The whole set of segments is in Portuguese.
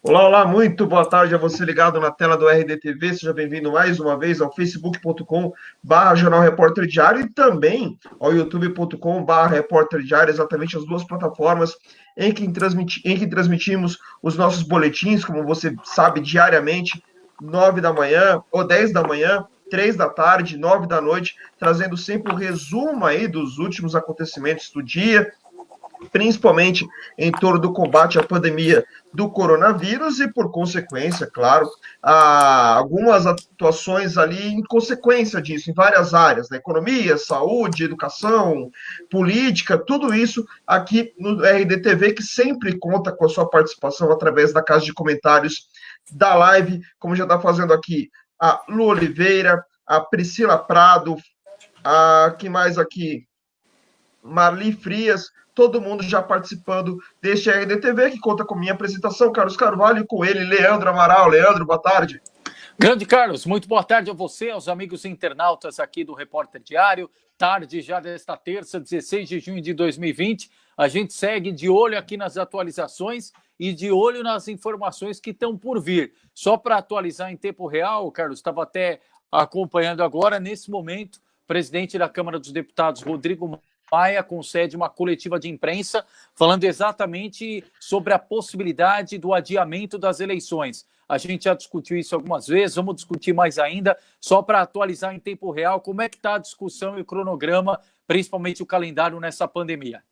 Olá, olá, muito boa tarde a você ligado na tela do RDTV, seja bem-vindo mais uma vez ao facebook.com/Jornal Repórter Diário e também ao youtube.com/Repórter Diário, exatamente as duas plataformas em que transmitimos os nossos boletins, como você sabe, diariamente, 9 da manhã ou 10 da manhã, 3 da tarde, 9 da noite, trazendo sempre um resumo aí dos últimos acontecimentos do dia, principalmente em torno do combate à pandemia do coronavírus e, por consequência, claro, algumas atuações ali em consequência disso, em várias áreas, né? Economia, saúde, educação, política, tudo isso aqui no RDTV, que sempre conta com a sua participação através da Casa de Comentários da live, como já está fazendo aqui a Lu Oliveira, a Priscila Prado, quem mais aqui? Marli Frias, todo mundo já participando deste RDTV, que conta com minha apresentação, Carlos Carvalho, e com ele, Leandro Amaral. Leandro, boa tarde. Grande Carlos, muito boa tarde a você, aos amigos internautas aqui do Repórter Diário. Tarde já desta terça, 16 de junho de 2020. A gente segue de olho aqui nas atualizações e de olho nas informações que estão por vir. Só para atualizar em tempo real, Carlos, estava até acompanhando agora, nesse momento, o presidente da Câmara dos Deputados, Rodrigo Maia, concede uma coletiva de imprensa falando exatamente sobre a possibilidade do adiamento das eleições. A gente já discutiu isso algumas vezes, vamos discutir mais ainda, só para atualizar em tempo real como é que está a discussão e o cronograma, principalmente o calendário nessa pandemia.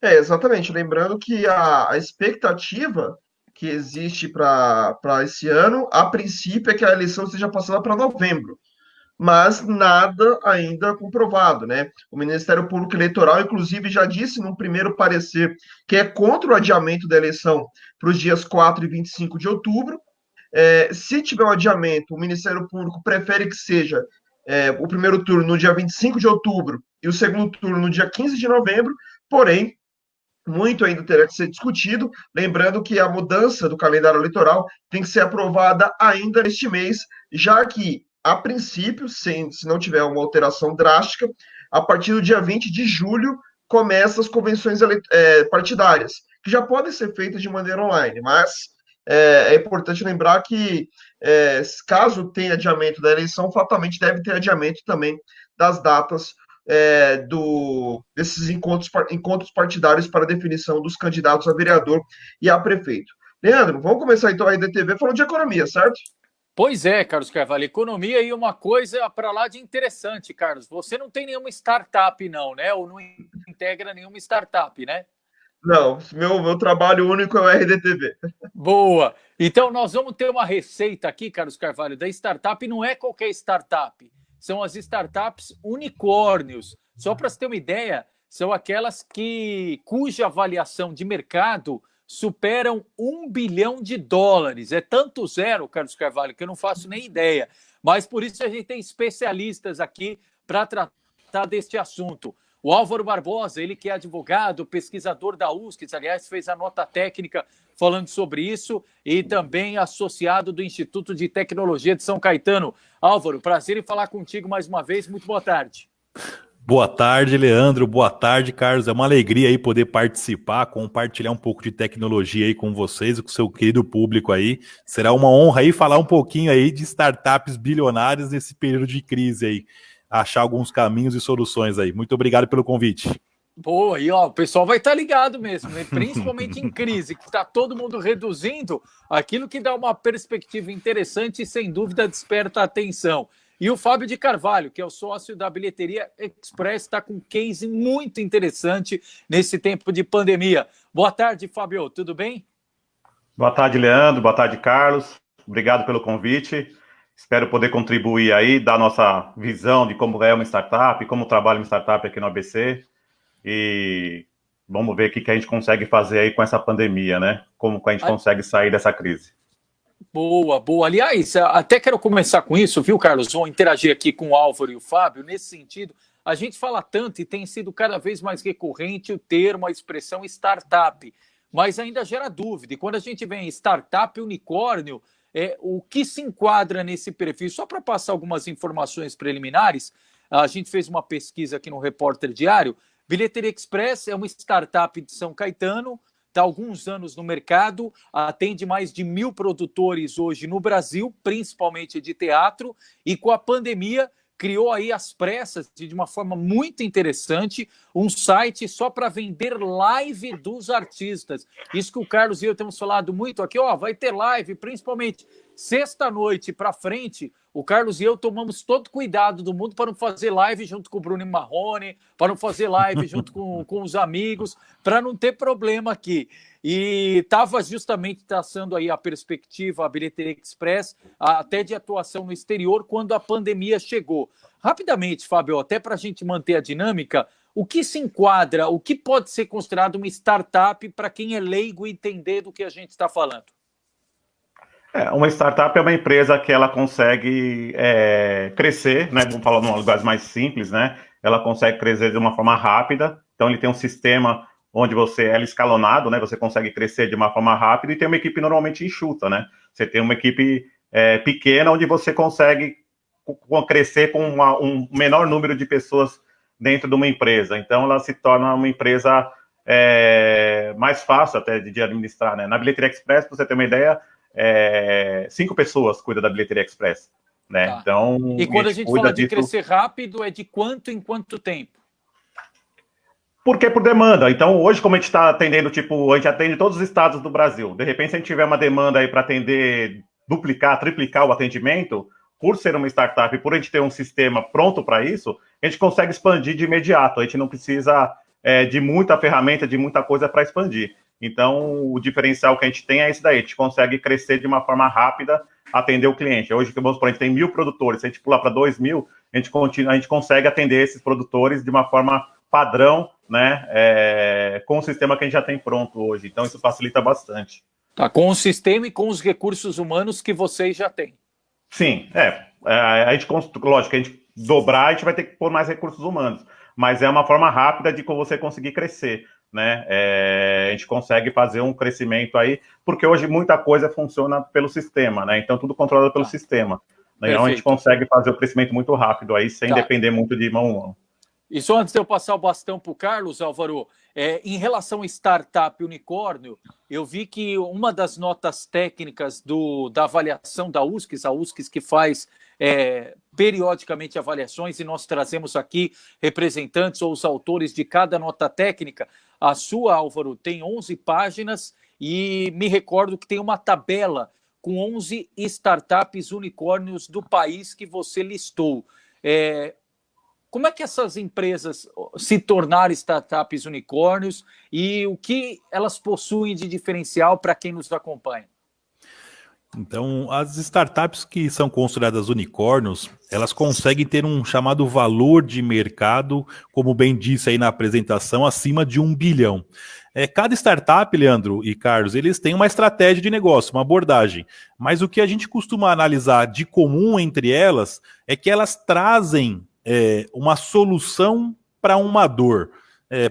Exatamente. Lembrando que a expectativa que existe para esse ano, a princípio, é que a eleição seja passada para novembro. Mas nada ainda comprovado, né? O Ministério Público Eleitoral, inclusive, já disse num primeiro parecer que é contra o adiamento da eleição para os dias 4 e 25 de outubro. Se tiver um adiamento, o Ministério Público prefere que seja o primeiro turno no dia 25 de outubro e o segundo turno no dia 15 de novembro, porém, muito ainda terá que ser discutido, lembrando que a mudança do calendário eleitoral tem que ser aprovada ainda neste mês, já que a princípio, se não tiver uma alteração drástica, a partir do dia 20 de julho, começam as convenções partidárias, que já podem ser feitas de maneira online, mas é importante lembrar que, caso tenha adiamento da eleição, fatalmente deve ter adiamento também das datas desses encontros partidários para definição dos candidatos a vereador e a prefeito. Leandro, vamos começar então a RDTV falando de economia, certo? Pois é, Carlos Carvalho, economia e uma coisa para lá de interessante, Carlos. Você não tem nenhuma startup, não, né? Ou não integra nenhuma startup, né? Não, meu trabalho único é o RDTV. Boa! Então, nós vamos ter uma receita aqui, Carlos Carvalho, da startup. Não é qualquer startup, são as startups unicórnios. Só para você ter uma ideia, são aquelas cuja avaliação de mercado superam $1 bilhão. É tanto zero, Carlos Carvalho, que eu não faço nem ideia. Mas por isso a gente tem especialistas aqui para tratar deste assunto. O Álvaro Barbosa, ele que é advogado, pesquisador da USP, aliás, fez a nota técnica falando sobre isso, e também associado do Instituto de Tecnologia de São Caetano. Álvaro, prazer em falar contigo mais uma vez. Muito boa tarde. Boa tarde, Leandro. Boa tarde, Carlos. É uma alegria aí poder participar, compartilhar um pouco de tecnologia aí com vocês e com o seu querido público aí. Será uma honra aí falar um pouquinho aí de startups bilionárias nesse período de crise aí. Achar alguns caminhos e soluções aí. Muito obrigado pelo convite. Boa, e ó, o pessoal vai estar ligado mesmo, né? Principalmente em crise, que está todo mundo reduzindo, aquilo que dá uma perspectiva interessante e sem dúvida desperta a atenção. E o Fábio de Carvalho, que é o sócio da Bilheteria Express, está com um case muito interessante nesse tempo de pandemia. Boa tarde, Fábio, tudo bem? Boa tarde, Leandro. Boa tarde, Carlos. Obrigado pelo convite. Espero poder contribuir aí, dar nossa visão de como é uma startup, como trabalha uma startup aqui no ABC. E vamos ver o que a gente consegue fazer aí com essa pandemia, né? Como que a gente consegue sair dessa crise. Boa, boa. Aliás, até quero começar com isso, viu, Carlos? Vou interagir aqui com o Álvaro e o Fábio. Nesse sentido, a gente fala tanto e tem sido cada vez mais recorrente o termo, a expressão startup, mas ainda gera dúvida. E quando a gente vem em startup, unicórnio, o que se enquadra nesse perfil? Só para passar algumas informações preliminares, a gente fez uma pesquisa aqui no Repórter Diário. Bilheteria Express é uma startup de São Caetano, está há alguns anos no mercado, atende mais de 1.000 produtores hoje no Brasil, principalmente de teatro, e com a pandemia criou aí às pressas, de uma forma muito interessante, um site só para vender live dos artistas. Isso que o Carlos e eu temos falado muito aqui, vai ter live, principalmente sexta-noite para frente. O Carlos e eu tomamos todo cuidado do mundo para não fazer live junto com o Bruno Marrone, para não fazer live junto com os amigos, para não ter problema aqui. E estava justamente traçando aí a perspectiva, a Bilheteria Express, até de atuação no exterior, quando a pandemia chegou. Rapidamente, Fábio, até para a gente manter a dinâmica, o que se enquadra, o que pode ser considerado uma startup para quem é leigo e entender do que a gente está falando? Uma startup é uma empresa que ela consegue crescer, né? Vamos falar num lugar mais simples, né? Ela consegue crescer de uma forma rápida. Então, ele tem um sistema onde é escalonado, né? Você consegue crescer de uma forma rápida e tem uma equipe normalmente enxuta, né? Você tem uma equipe pequena onde você consegue crescer com um menor número de pessoas dentro de uma empresa. Então, ela se torna uma empresa mais fácil até de administrar, né? Na Bilheteria Express, para você ter uma ideia, 5 pessoas cuidam da Bilheteria Express, né? Tá. Então, e quando a gente fala de crescer rápido, é de quanto em quanto tempo? Porque por demanda. Então, hoje, como a gente está atendendo, a gente atende todos os estados do Brasil. De repente, se a gente tiver uma demanda aí para atender, duplicar, triplicar o atendimento, por ser uma startup, por a gente ter um sistema pronto para isso, a gente consegue expandir de imediato. A gente não precisa de muita ferramenta, de muita coisa para expandir. Então, o diferencial que a gente tem é esse daí. A gente consegue crescer de uma forma rápida, atender o cliente. Hoje, vamos supor, a gente tem 1.000 produtores. Se a gente pular para 2.000, a gente consegue atender esses produtores de uma forma padrão, né, com o sistema que a gente já tem pronto hoje. Então, isso facilita bastante. Tá, com o sistema e com os recursos humanos que vocês já têm. Sim, a gente, lógico, a gente dobrar, a gente vai ter que pôr mais recursos humanos, mas é uma forma rápida de você conseguir crescer, né? A gente consegue fazer um crescimento aí, porque hoje muita coisa funciona pelo sistema, né? Então, tudo controlado pelo sistema. Né? Então, a gente consegue fazer o crescimento muito rápido aí, sem depender muito de mão a mão. E só antes de eu passar o bastão para o Carlos, Álvaro, em relação a startup unicórnio, eu vi que uma das notas técnicas da avaliação da USCS, a USCS que faz periodicamente avaliações, e nós trazemos aqui representantes ou os autores de cada nota técnica. A sua, Álvaro, tem 11 páginas e me recordo que tem uma tabela com 11 startups unicórnios do país que você listou. Como é que essas empresas se tornaram startups unicórnios e o que elas possuem de diferencial para quem nos acompanha? Então, as startups que são consideradas unicórnios, elas conseguem ter um chamado valor de mercado, como bem disse aí na apresentação, acima de 1 bilhão. Cada startup, Leandro e Carlos, eles têm uma estratégia de negócio, uma abordagem. Mas o que a gente costuma analisar de comum entre elas é que elas trazem uma solução para uma dor.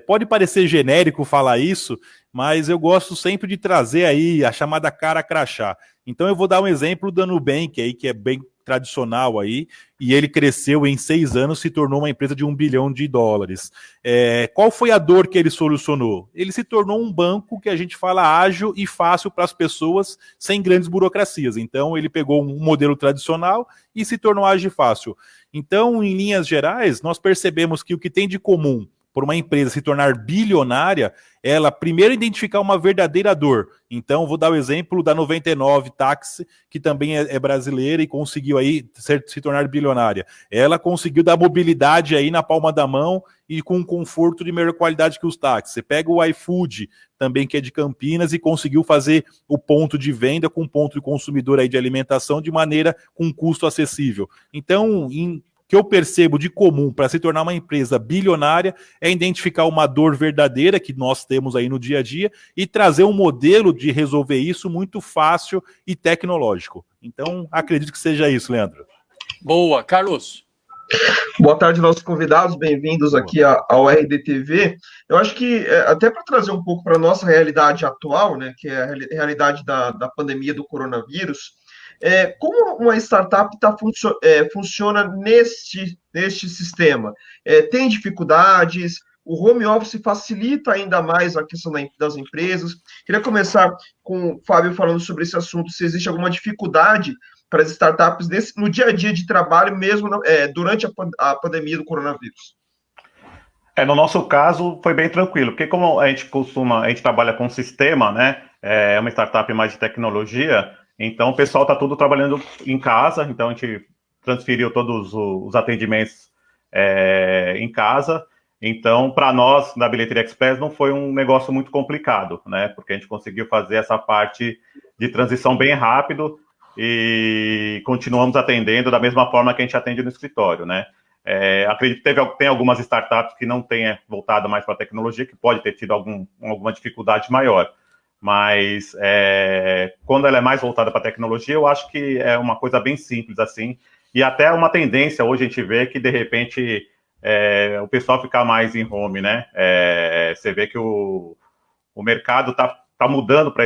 Pode parecer genérico falar isso, mas eu gosto sempre de trazer aí a chamada cara crachá. Então eu vou dar um exemplo do Nubank aí, que é bem tradicional aí, e ele cresceu em 6 anos, se tornou uma empresa de $1 bilhão. Qual foi a dor que ele solucionou? Ele se tornou um banco que a gente fala ágil e fácil para as pessoas, sem grandes burocracias. Então ele pegou um modelo tradicional e se tornou ágil e fácil. Então, em linhas gerais, nós percebemos que o que tem de comum por uma empresa se tornar bilionária, ela primeiro identificar uma verdadeira dor. Então, vou dar o exemplo da 99 Táxi, que também é brasileira e conseguiu aí se tornar bilionária. Ela conseguiu dar mobilidade aí na palma da mão e com um conforto de melhor qualidade que os táxis. Você pega o iFood, também que é de Campinas, e conseguiu fazer o ponto de venda com ponto de consumidor aí de alimentação de maneira com custo acessível. Então, que eu percebo de comum para se tornar uma empresa bilionária é identificar uma dor verdadeira que nós temos aí no dia a dia e trazer um modelo de resolver isso muito fácil e tecnológico. Então, acredito que seja isso, Leandro. Boa. Carlos. Boa tarde, nossos convidados, bem-vindos aqui ao RDTV. Eu acho que, até para trazer um pouco para a nossa realidade atual, né, que é a realidade da pandemia do coronavírus, como uma startup funciona neste sistema? Tem dificuldades? O home office facilita ainda mais a questão das empresas? Queria começar com o Fábio falando sobre esse assunto, se existe alguma dificuldade para as startups no dia a dia de trabalho, mesmo durante a pandemia do coronavírus. No nosso caso, foi bem tranquilo, porque como a gente trabalha com sistema, né? É uma startup mais de tecnologia, então o pessoal está tudo trabalhando em casa, então a gente transferiu todos os atendimentos em casa. Então, para nós, da Bilheteria Express, não foi um negócio muito complicado, né? Porque a gente conseguiu fazer essa parte de transição bem rápido e continuamos atendendo da mesma forma que a gente atende no escritório, né? Acredito que tem algumas startups que não tenham voltado mais para a tecnologia, que pode ter tido alguma dificuldade maior. Mas quando ela é mais voltada para a tecnologia, eu acho que é uma coisa bem simples assim. E até uma tendência hoje a gente vê que, de repente, o pessoal ficar mais em home, né? Você vê que o mercado está mudando para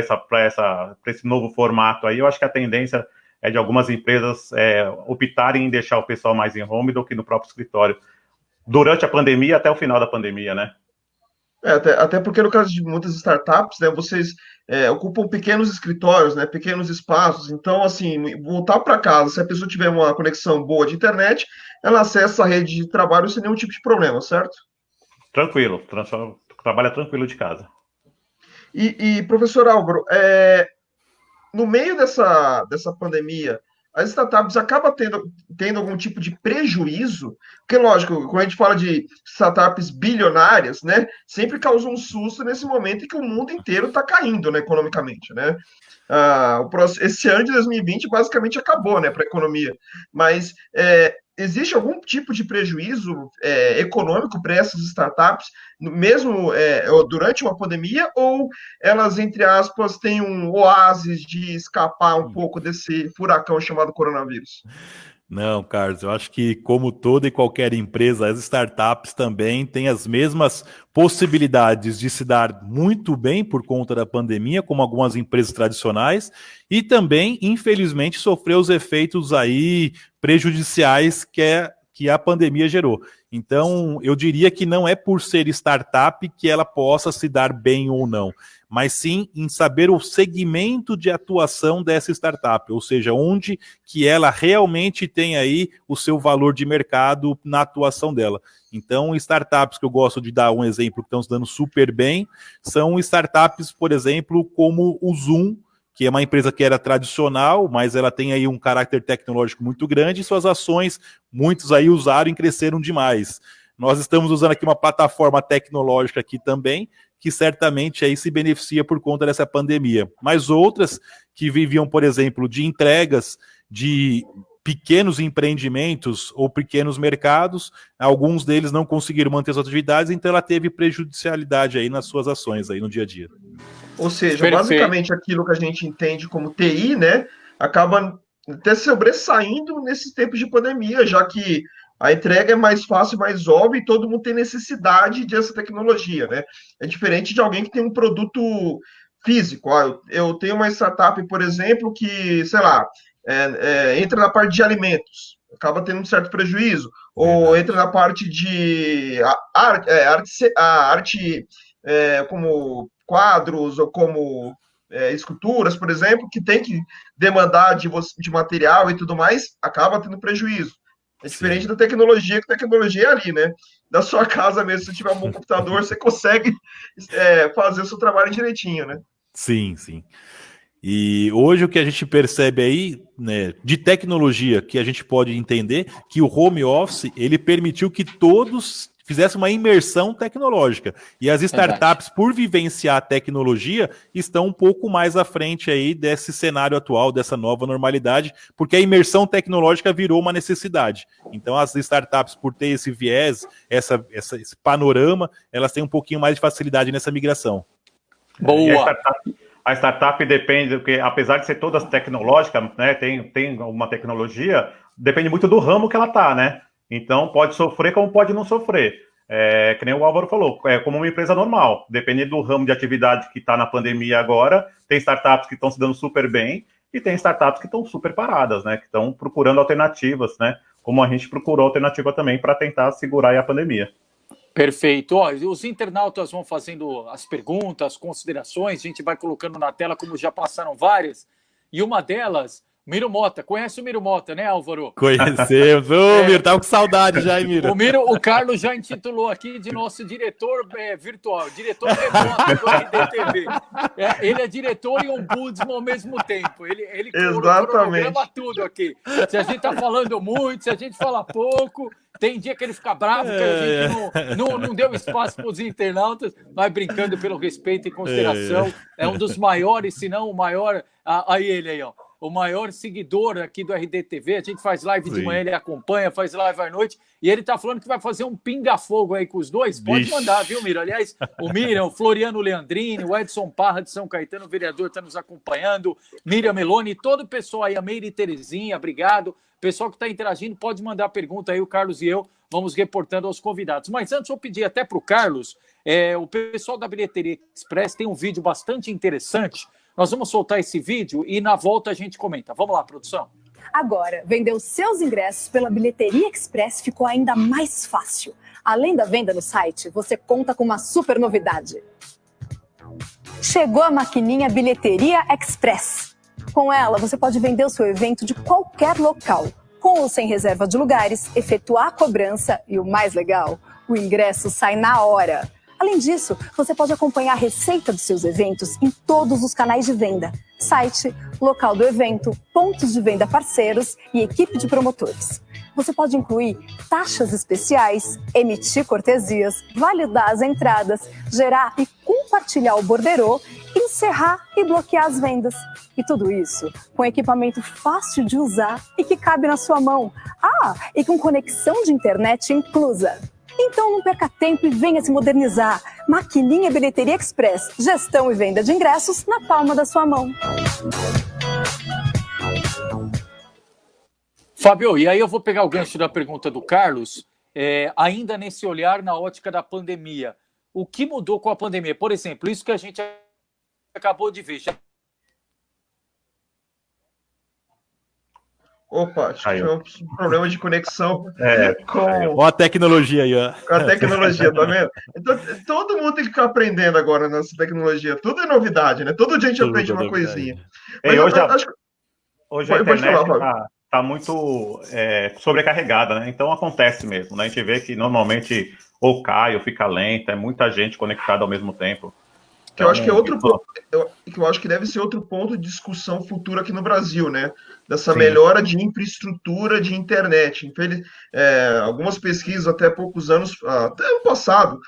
esse novo formato aí. Eu acho que a tendência é de algumas empresas optarem em deixar o pessoal mais em home do que no próprio escritório, durante a pandemia até o final da pandemia, né? Até porque no caso de muitas startups, né, vocês ocupam pequenos escritórios, né, pequenos espaços. Então, assim, voltar para casa, se a pessoa tiver uma conexão boa de internet, ela acessa a rede de trabalho sem nenhum tipo de problema, certo? Tranquilo, trabalha tranquilo de casa. E professor Álvaro, no meio dessa pandemia, as startups acabam tendo algum tipo de prejuízo? Porque, lógico, quando a gente fala de startups bilionárias, né, sempre causa um susto nesse momento em que o mundo inteiro está caindo, né, economicamente, né? Esse ano de 2020 basicamente acabou, né, para a economia. Mas existe algum tipo de prejuízo econômico para essas startups, mesmo durante uma pandemia, ou elas, entre aspas, têm um oásis de escapar um pouco desse furacão chamado coronavírus? Não, Carlos, eu acho que, como toda e qualquer empresa, as startups também têm as mesmas possibilidades de se dar muito bem por conta da pandemia, como algumas empresas tradicionais, e também, infelizmente, sofrer os efeitos aí prejudiciais que a pandemia gerou. Então, eu diria que não é por ser startup que ela possa se dar bem ou não, mas sim em saber o segmento de atuação dessa startup, ou seja, onde que ela realmente tem aí o seu valor de mercado na atuação dela. Então, startups que eu gosto de dar um exemplo que estão se dando super bem, são startups, por exemplo, como o Zoom, que é uma empresa que era tradicional, mas ela tem aí um caráter tecnológico muito grande e suas ações, muitos aí usaram e cresceram demais. Nós estamos usando aqui uma plataforma tecnológica aqui também, que certamente aí se beneficia por conta dessa pandemia. Mas outras que viviam, por exemplo, de entregas de pequenos empreendimentos ou pequenos mercados, alguns deles não conseguiram manter suas atividades, então ela teve prejudicialidade aí nas suas ações aí no dia a dia. Ou seja, basicamente aquilo que a gente entende como TI, né, acaba até sobressaindo nesses tempos de pandemia, já que a entrega é mais fácil, mais óbvia, e todo mundo tem necessidade dessa tecnologia, né? É diferente de alguém que tem um produto físico. Eu tenho uma startup, por exemplo, que, sei lá, entra na parte de alimentos, acaba tendo um certo prejuízo, ou entra na parte de arte como quadros ou como esculturas, por exemplo, que tem que demandar de material e tudo mais, acaba tendo prejuízo. É diferente da tecnologia, que a tecnologia é ali, né? Da sua casa mesmo, se tiver um bom computador, você consegue fazer o seu trabalho direitinho, né? Sim, sim. E hoje o que a gente percebe aí, né, de tecnologia, que a gente pode entender que o home office, ele permitiu que todos fizessem uma imersão tecnológica. E as startups, por vivenciar a tecnologia, estão um pouco mais à frente aí desse cenário atual, dessa nova normalidade, porque a imersão tecnológica virou uma necessidade. Então as startups, por ter esse viés, esse panorama, elas têm um pouquinho mais de facilidade nessa migração. Boa! A startup depende, porque apesar de ser todas tecnológicas, né, tem uma tecnologia, depende muito do ramo que ela está, né? Então pode sofrer como pode não sofrer. Que nem o Álvaro falou, é como uma empresa normal. Dependendo do ramo de atividade que está na pandemia agora, tem startups que estão se dando super bem e tem startups que estão super paradas, né? Que estão procurando alternativas, né? Como a gente procurou alternativa também para tentar segurar aí a pandemia. Perfeito. Ó, os internautas vão fazendo as perguntas, considerações, a gente vai colocando na tela, como já passaram várias. E uma delas, Miro Mota. Conhece o Miro Mota, né, Álvaro? Conhecemos. Ô, Miro, tava com saudade já, hein, Miro? O Carlos já intitulou aqui de nosso diretor virtual, diretor remoto do RDTV. Ele é diretor e ombudsman ao mesmo tempo. Ele cronograma tudo aqui. Se a gente tá falando muito, se a gente fala pouco... Tem dia que ele fica bravo, que a gente não deu espaço para os internautas, mas brincando pelo respeito e consideração. É um dos maiores, se não o maior. Aí ele aí, ó. O maior seguidor aqui do RDTV. A gente faz live de manhã, ele acompanha, faz live à noite. E ele tá falando que vai fazer um pinga-fogo aí com os dois. Pode mandar, viu, Miro? Aliás, o Miriam, o Floriano Leandrini, o Edson Parra de São Caetano, o vereador, está nos acompanhando. Miriam Meloni, todo o pessoal aí, a Meire Terezinha, obrigado. Pessoal que está interagindo, pode mandar pergunta aí, o Carlos e eu vamos reportando aos convidados. Mas antes eu pedi até para o Carlos, o pessoal da Bilheteria Express tem um vídeo bastante interessante. Nós vamos soltar esse vídeo e na volta a gente comenta. Vamos lá, produção. Agora, vender os seus ingressos pela Bilheteria Express ficou ainda mais fácil. Além da venda no site, você conta com uma super novidade. Chegou a maquininha Bilheteria Express. Com ela, você pode vender o seu evento de qualquer local, com ou sem reserva de lugares, efetuar a cobrança e, o mais legal, o ingresso sai na hora. Além disso, você pode acompanhar a receita dos seus eventos em todos os canais de venda, site, local do evento, pontos de venda parceiros e equipe de promotores. Você pode incluir taxas especiais, emitir cortesias, validar as entradas, gerar e compartilhar o borderô, encerrar e bloquear as vendas. E tudo isso com equipamento fácil de usar e que cabe na sua mão. E com conexão de internet inclusa. Então não perca tempo e venha se modernizar. Maquininha Bilheteria Express. Gestão e venda de ingressos na palma da sua mão. Fábio, e aí eu vou pegar o gancho da pergunta do Carlos, ainda nesse olhar na ótica da pandemia. O que mudou com a pandemia? Por exemplo, isso que a gente acabou de ver. Opa, acho que foi um problema de conexão com a tecnologia aí, ó. Com a tecnologia, tá vendo? Então, todo mundo tem que ficar aprendendo agora nessa tecnologia. Tudo é novidade, né? Todo dia a gente aprende uma coisinha. Mas hoje a internet tá muito sobrecarregada, né? Então acontece mesmo, né? A gente vê que normalmente ou cai ou fica lenta, é muita gente conectada ao mesmo tempo. Que eu acho que é outro ponto, eu acho que deve ser outro ponto de discussão futura aqui no Brasil, né? Dessa melhora de infraestrutura de internet. Algumas pesquisas até poucos anos, até ano passado,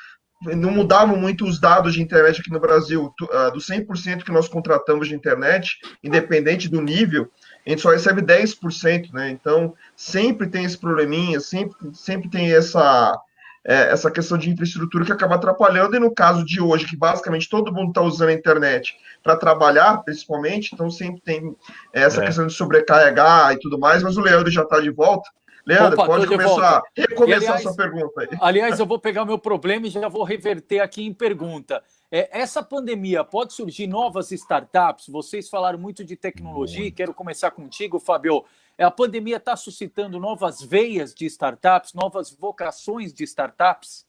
não mudavam muito os dados de internet aqui no Brasil. Do 100% que nós contratamos de internet, independente do nível, a gente só recebe 10%, né? Então, sempre tem esse probleminha, sempre tem essa questão de infraestrutura que acaba atrapalhando, e no caso de hoje, que basicamente todo mundo está usando a internet para trabalhar, principalmente, então sempre tem essa questão de sobrecarregar e tudo mais, mas o Leandro já está de volta. Leandro, pode recomeçar a sua pergunta aí. Aliás, eu vou pegar o meu problema e já vou reverter aqui em pergunta. Essa pandemia, pode surgir novas startups? Vocês falaram muito de tecnologia, quero começar contigo, Fábio. A pandemia está suscitando novas veias de startups, novas vocações de startups?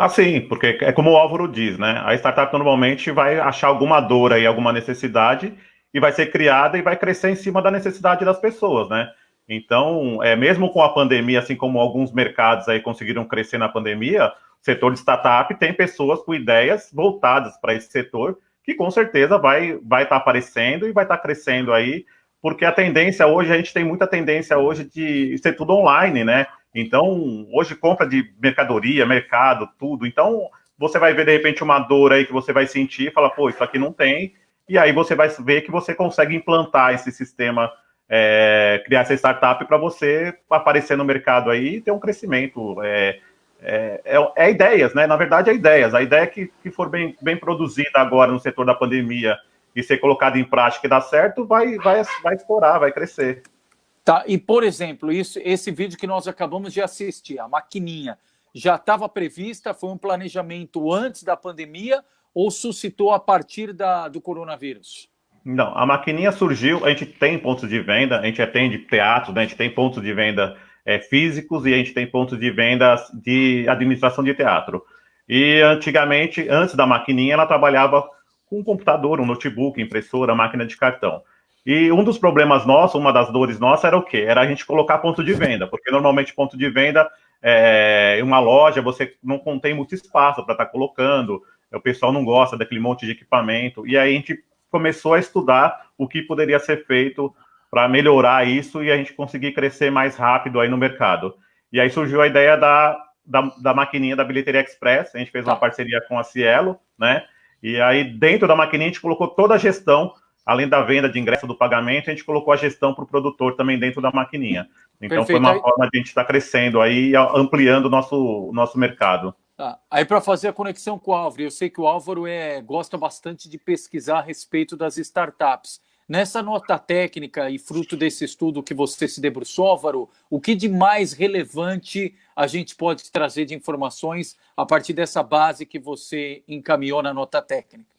Sim, porque é como o Álvaro diz, né? A startup normalmente vai achar alguma dor aí, alguma necessidade, e vai ser criada e vai crescer em cima da necessidade das pessoas, né? Então, mesmo com a pandemia, assim como alguns mercados aí conseguiram crescer na pandemia, o setor de startup tem pessoas com ideias voltadas para esse setor, que com certeza vai estar aparecendo e vai estar crescendo aí, porque a tendência hoje, a gente tem muita tendência hoje de ser tudo online, né? Então, hoje compra de mercadoria, mercado, tudo. Então, você vai ver, de repente, uma dor aí que você vai sentir e fala, pô, isso aqui não tem, e aí você vai ver que você consegue implantar esse sistema, criar essa startup para você aparecer no mercado aí e ter um crescimento. Ideias, né? Na verdade, é ideias. A ideia que for bem produzida agora no setor da pandemia e ser colocada em prática e dar certo, vai explorar, vai crescer. Tá, e por exemplo, esse vídeo que nós acabamos de assistir, a maquininha, já estava prevista, foi um planejamento antes da pandemia ou suscitou a partir do coronavírus? Não, a maquininha surgiu, a gente tem pontos de venda, a gente atende teatros, né, a gente tem pontos de venda físicos e a gente tem pontos de venda de administração de teatro. E antigamente, antes da maquininha, ela trabalhava com um computador, um notebook, impressora, máquina de cartão. E um dos problemas nossos, uma das dores nossas era o quê? Era a gente colocar ponto de venda, porque normalmente ponto de venda, em uma loja, você não contém muito espaço para estar colocando, o pessoal não gosta daquele monte de equipamento, e aí a gente começou a estudar o que poderia ser feito para melhorar isso e a gente conseguir crescer mais rápido aí no mercado. E aí surgiu a ideia da maquininha da Bilheteria Express, a gente fez uma parceria com a Cielo, né? E aí dentro da maquininha a gente colocou toda a gestão, além da venda de ingresso do pagamento, a gente colocou a gestão para o produtor também dentro da maquininha. Então Perfeito. Foi uma forma de a gente estar crescendo aí, ampliando o nosso mercado. Tá. Aí para fazer a conexão com o Álvaro, eu sei que o Álvaro gosta bastante de pesquisar a respeito das startups. Nessa nota técnica e fruto desse estudo que você se debruçou, Álvaro, o que de mais relevante a gente pode trazer de informações a partir dessa base que você encaminhou na nota técnica?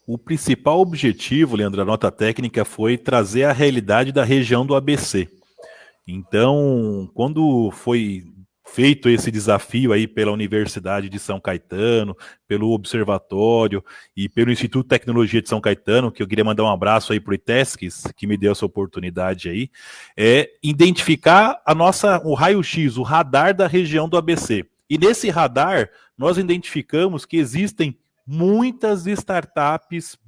O principal objetivo, Leandro, da nota técnica foi trazer a realidade da região do ABC. Então, quando foi feito esse desafio aí pela Universidade de São Caetano, pelo Observatório e pelo Instituto de Tecnologia de São Caetano, que eu queria mandar um abraço aí para o ITESCS, que me deu essa oportunidade aí, identificar o raio-x, o radar da região do ABC. E nesse radar, nós identificamos que existem muitas startups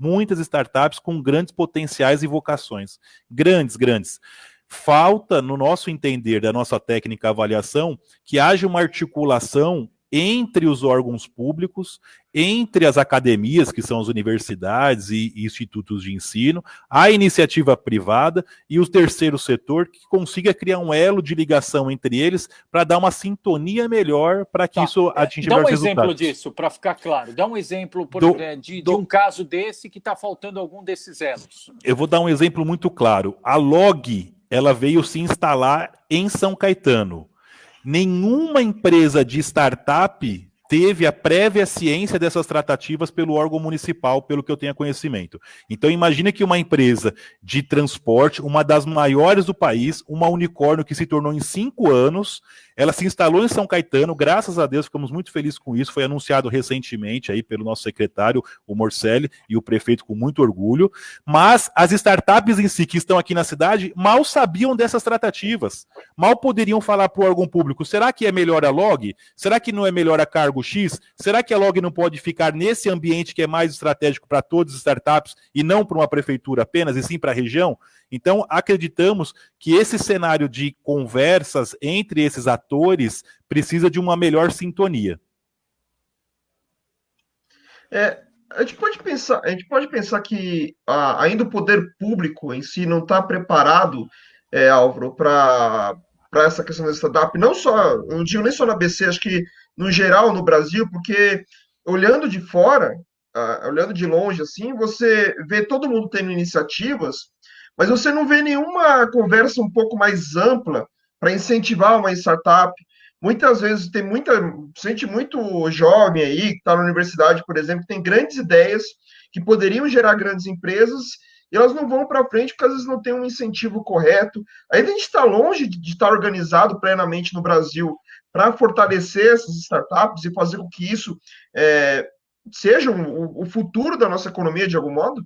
com grandes potenciais e vocações. Grandes. Falta, no nosso entender, da nossa técnica avaliação, que haja uma articulação entre os órgãos públicos, entre as academias, que são as universidades e institutos de ensino, a iniciativa privada e o terceiro setor, que consiga criar um elo de ligação entre eles para dar uma sintonia melhor para que isso atinja melhores resultados. Dá um exemplo disso, para ficar claro. Dá um exemplo de um caso desse que está faltando algum desses elos. Eu vou dar um exemplo muito claro. A Log, ela veio se instalar em São Caetano. Nenhuma empresa de startup teve a prévia ciência dessas tratativas pelo órgão municipal, pelo que eu tenha conhecimento. Então, imagine que uma empresa de transporte, uma das maiores do país, uma unicórnio que se tornou em 5 anos, ela se instalou em São Caetano, graças a Deus, ficamos muito felizes com isso, foi anunciado recentemente aí pelo nosso secretário, o Morcelli, e o prefeito com muito orgulho, mas as startups em si que estão aqui na cidade mal sabiam dessas tratativas, mal poderiam falar para o órgão público, será que é melhor a Log? Será que não é melhor a Cargo X? Será que a Log não pode ficar nesse ambiente que é mais estratégico para todas as startups e não para uma prefeitura apenas, e sim para a região? Então, acreditamos que esse cenário de conversas entre esses atores precisa de uma melhor sintonia. A gente pode pensar que ainda o poder público em si não está preparado, Álvaro, para essa questão da startup, não digo nem só na ABC, acho que no geral no Brasil, porque olhando de fora, olhando de longe assim, você vê todo mundo tendo iniciativas, mas você não vê nenhuma conversa um pouco mais ampla para incentivar uma startup. Muitas vezes gente muito jovem aí, que está na universidade, por exemplo, que tem grandes ideias que poderiam gerar grandes empresas e elas não vão para frente porque às vezes não tem um incentivo correto. Ainda a gente está longe de estar organizado plenamente no Brasil para fortalecer essas startups e fazer com que isso seja o futuro da nossa economia de algum modo?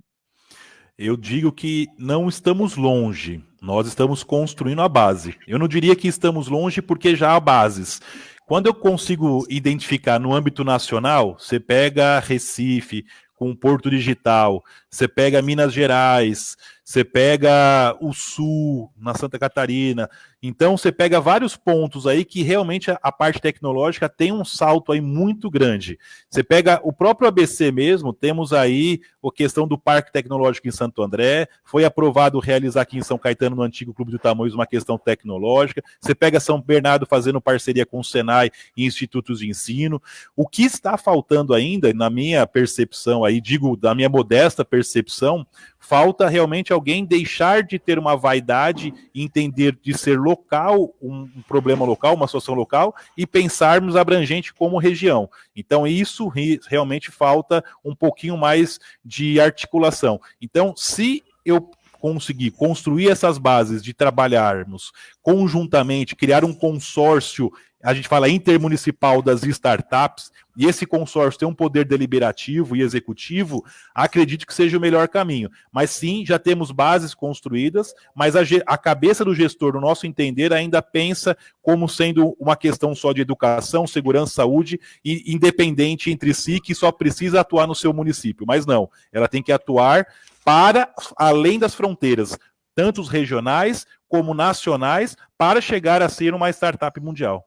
Eu digo que não estamos longe, nós estamos construindo a base. Eu não diria que estamos longe porque já há bases. Quando eu consigo identificar no âmbito nacional, você pega Recife com Porto Digital, você pega Minas Gerais, você pega o Sul, na Santa Catarina. Então, você pega vários pontos aí que realmente a parte tecnológica tem um salto aí muito grande. Você pega o próprio ABC mesmo, temos aí a questão do Parque Tecnológico em Santo André, foi aprovado realizar aqui em São Caetano, no antigo Clube do Tamoios, uma questão tecnológica. Você pega São Bernardo fazendo parceria com o Senai e institutos de ensino. O que está faltando ainda, na minha percepção aí, digo, da minha modesta percepção, falta realmente alguém deixar de ter uma vaidade e entender de ser local, um problema local, uma situação local, e pensarmos abrangente como região. Então, isso realmente falta um pouquinho mais de articulação. Então, se eu conseguir construir essas bases de trabalharmos conjuntamente, criar um consórcio, a gente fala intermunicipal das startups, e esse consórcio tem um poder deliberativo e executivo, acredito que seja o melhor caminho. Mas sim, já temos bases construídas, mas a cabeça do gestor, no nosso entender, ainda pensa como sendo uma questão só de educação, segurança, saúde, e independente entre si, que só precisa atuar no seu município. Mas não, ela tem que atuar para além das fronteiras, tanto os regionais como nacionais, para chegar a ser uma startup mundial.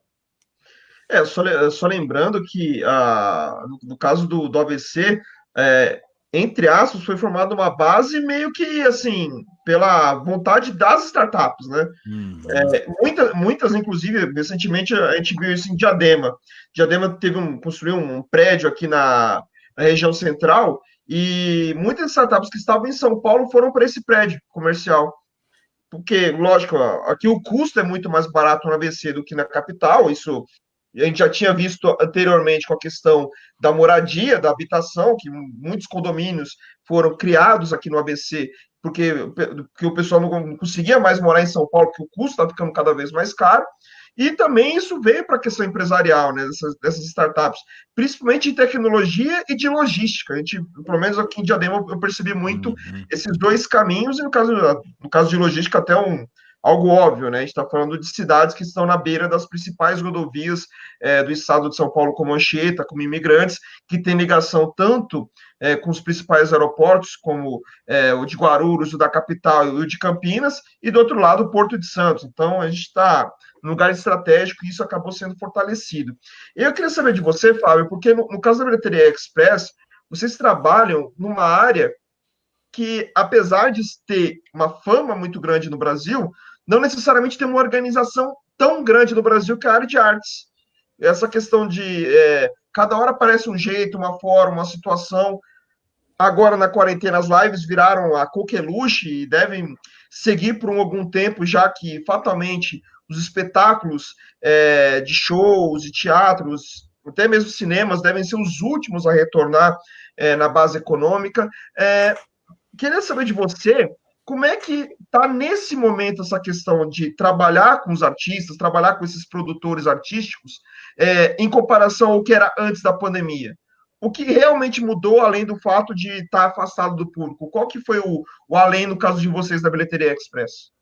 Só lembrando que no caso do ABC, entre aspas, foi formada uma base meio que assim, pela vontade das startups, né? Muitas, inclusive, recentemente a gente viu isso em Diadema. Diadema construiu um prédio aqui na região central e muitas startups que estavam em São Paulo foram para esse prédio comercial. Porque, lógico, aqui o custo é muito mais barato no ABC do que na capital, isso a gente já tinha visto anteriormente com a questão da moradia, da habitação, que muitos condomínios foram criados aqui no ABC, porque o pessoal não conseguia mais morar em São Paulo, porque o custo está ficando cada vez mais caro. E também isso veio para a questão empresarial, né, dessas startups, principalmente em tecnologia e de logística. A gente, pelo menos aqui em Diadema, eu percebi muito esses dois caminhos, e no caso de logística, até algo óbvio, né? A gente está falando de cidades que estão na beira das principais rodovias do estado de São Paulo, como Anchieta, como Imigrantes, que tem ligação tanto com os principais aeroportos, como o de Guarulhos, o da capital e o de Campinas, e do outro lado o Porto de Santos. Então, a gente está num lugar estratégico e isso acabou sendo fortalecido. Eu queria saber de você, Fábio, porque no caso da Bilheteria Express, vocês trabalham numa área que, apesar de ter uma fama muito grande no Brasil, não necessariamente tem uma organização tão grande no Brasil que é a área de artes. Essa questão de cada hora aparece um jeito, uma forma, uma situação. Agora, na quarentena, as lives viraram a coqueluche e devem seguir por algum tempo, já que, fatalmente, os espetáculos de shows e teatros, até mesmo cinemas, devem ser os últimos a retornar na base econômica. Queria saber de você, como é que está nesse momento essa questão de trabalhar com os artistas, trabalhar com esses produtores artísticos, em comparação ao que era antes da pandemia? O que realmente mudou, além do fato de estar afastado do público? Qual que foi o além no caso de vocês da Bilheteria Express?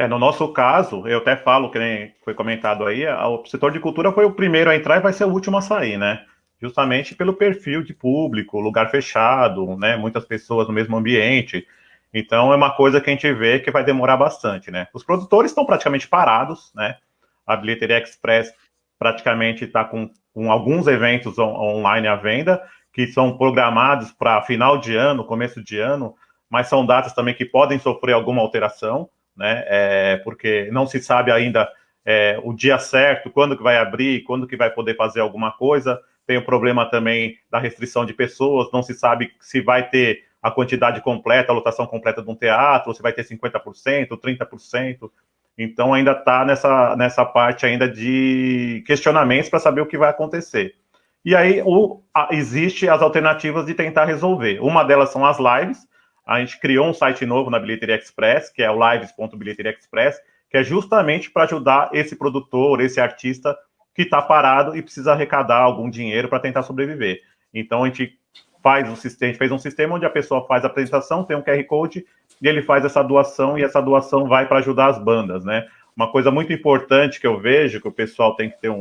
No nosso caso, eu até falo, que nem foi comentado aí, o setor de cultura foi o primeiro a entrar e vai ser o último a sair, né? Justamente pelo perfil de público, lugar fechado, né? Muitas pessoas no mesmo ambiente. Então, é uma coisa que a gente vê que vai demorar bastante, né? Os produtores estão praticamente parados, né? A Bilheteria Express praticamente está com alguns eventos online à venda, que são programados para final de ano, começo de ano, mas são datas também que podem sofrer alguma alteração, né? Porque não se sabe ainda o dia certo, quando que vai abrir, quando que vai poder fazer alguma coisa. Tem o problema também da restrição de pessoas, não se sabe se vai ter a quantidade completa, a lotação completa de um teatro, ou se vai ter 50%, 30%. Então, ainda está nessa parte ainda de questionamentos para saber o que vai acontecer. E aí, existe as alternativas de tentar resolver. Uma delas são as lives. A gente criou um site novo na Bilheteria Express, que é o lives.bilheteriaexpress, que é justamente para ajudar esse produtor, esse artista que está parado e precisa arrecadar algum dinheiro para tentar sobreviver. Então, a gente faz o sistema, a gente fez um sistema onde a pessoa faz a apresentação, tem um QR Code, e ele faz essa doação, e essa doação vai para ajudar as bandas, né? Uma coisa muito importante que eu vejo, que o pessoal tem que ter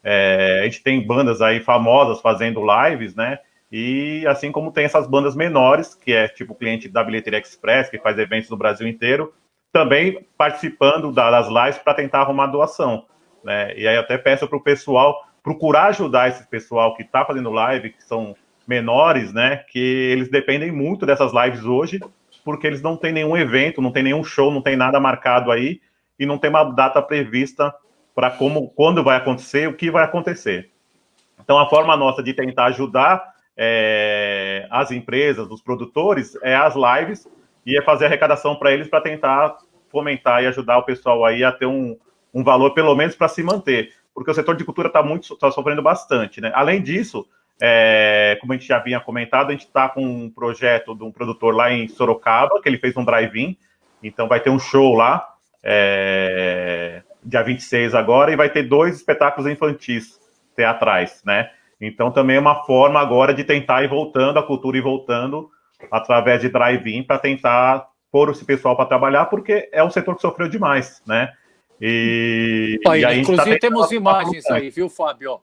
a gente tem bandas aí famosas fazendo lives, né? E assim como tem essas bandas menores, que é tipo o cliente da Bilheteria Express, que faz eventos no Brasil inteiro, também participando das lives para tentar arrumar doação, né? E aí até peço para o pessoal procurar ajudar esse pessoal que está fazendo live, que são menores, né? Que eles dependem muito dessas lives hoje, porque eles não têm nenhum evento, não tem nenhum show, não tem nada marcado aí, e não tem uma data prevista para quando vai acontecer, o que vai acontecer. Então, a forma nossa de tentar ajudar as empresas, os produtores, é as lives e é fazer arrecadação para eles para tentar fomentar e ajudar o pessoal aí a ter um valor, pelo menos, para se manter. Porque o setor de cultura está sofrendo bastante, né? Além disso, como a gente já havia comentado, a gente está com um projeto de um produtor lá em Sorocaba, que ele fez um drive-in, então vai ter um show lá, dia 26 agora, e vai ter 2 espetáculos infantis teatrais, né? Então também é uma forma agora de tentar ir voltando, a cultura ir voltando, através de drive-in, para tentar pôr esse pessoal para trabalhar, porque é um setor que sofreu demais, né? E aí inclusive temos imagens aí, viu, Fábio?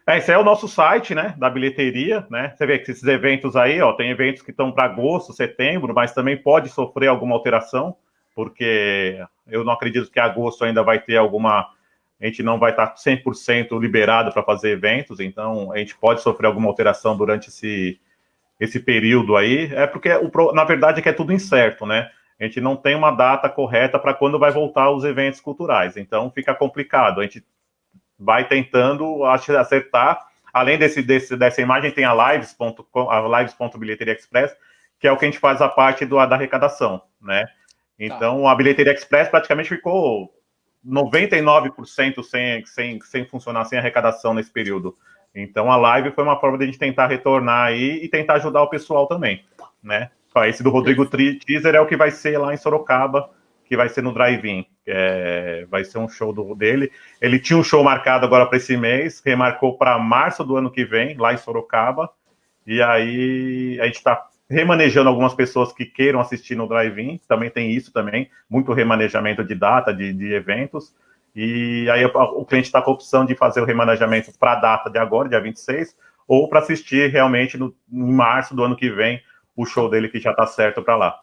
Esse é o nosso site, né, da bilheteria, né? Você vê que esses eventos aí, ó, tem eventos que estão para agosto, setembro, mas também pode sofrer alguma alteração, porque eu não acredito que agosto ainda vai ter alguma... A gente não vai estar 100% liberado para fazer eventos, então a gente pode sofrer alguma alteração durante esse período aí. É porque, na verdade, é que é tudo incerto, né? A gente não tem uma data correta para quando vai voltar os eventos culturais, então fica complicado. A gente vai tentando acertar. Além dessa imagem, tem a lives.bilheteria express, que é o que a gente faz a parte da arrecadação, né? Então, a Bilheteria Express praticamente ficou 99% sem funcionar, sem arrecadação nesse período. Então, a live foi uma forma de a gente tentar retornar aí e tentar ajudar o pessoal também, né? Esse do Rodrigo Teaser é o que vai ser lá em Sorocaba, que vai ser no Drive-In. Vai ser um show dele. Ele tinha um show marcado agora para esse mês, remarcou para março do ano que vem, lá em Sorocaba. E aí a gente está remanejando algumas pessoas que queiram assistir no Drive-In, também tem isso também, muito remanejamento de data, de eventos, e aí o cliente está com a opção de fazer o remanejamento para a data de agora, dia 26, ou para assistir realmente em março do ano que vem o show dele que já está certo para lá.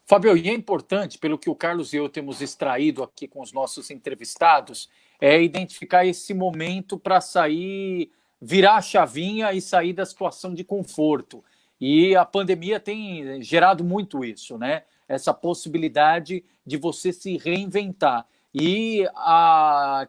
Fábio, e é importante, pelo que o Carlos e eu temos extraído aqui com os nossos entrevistados, é identificar esse momento para sair, virar a chavinha e sair da situação de conforto. E a pandemia tem gerado muito isso, né? Essa possibilidade de você se reinventar. E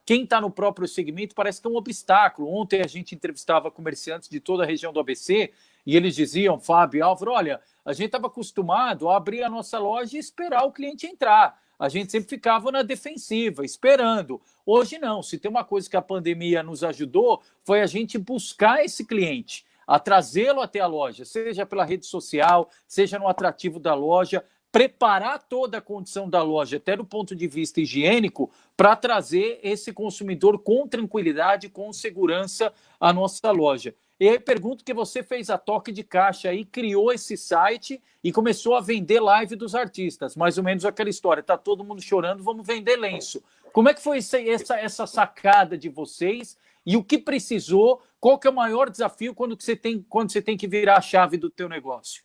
quem está no próprio segmento parece que é um obstáculo. Ontem a gente entrevistava comerciantes de toda a região do ABC e eles diziam, Fábio e Álvaro, olha, a gente estava acostumado a abrir a nossa loja e esperar o cliente entrar. A gente sempre ficava na defensiva, esperando. Hoje não. Se tem uma coisa que a pandemia nos ajudou, foi a gente buscar esse cliente, a trazê-lo até a loja, seja pela rede social, seja no atrativo da loja, preparar toda a condição da loja, até do ponto de vista higiênico, para trazer esse consumidor com tranquilidade, com segurança à nossa loja. E aí pergunto que você fez a toque de caixa aí, criou esse site e começou a vender live dos artistas, mais ou menos aquela história, tá todo mundo chorando, vamos vender lenço. Como é que foi essa sacada de vocês e o que precisou? Qual que é o maior desafio quando você tem que virar a chave do teu negócio?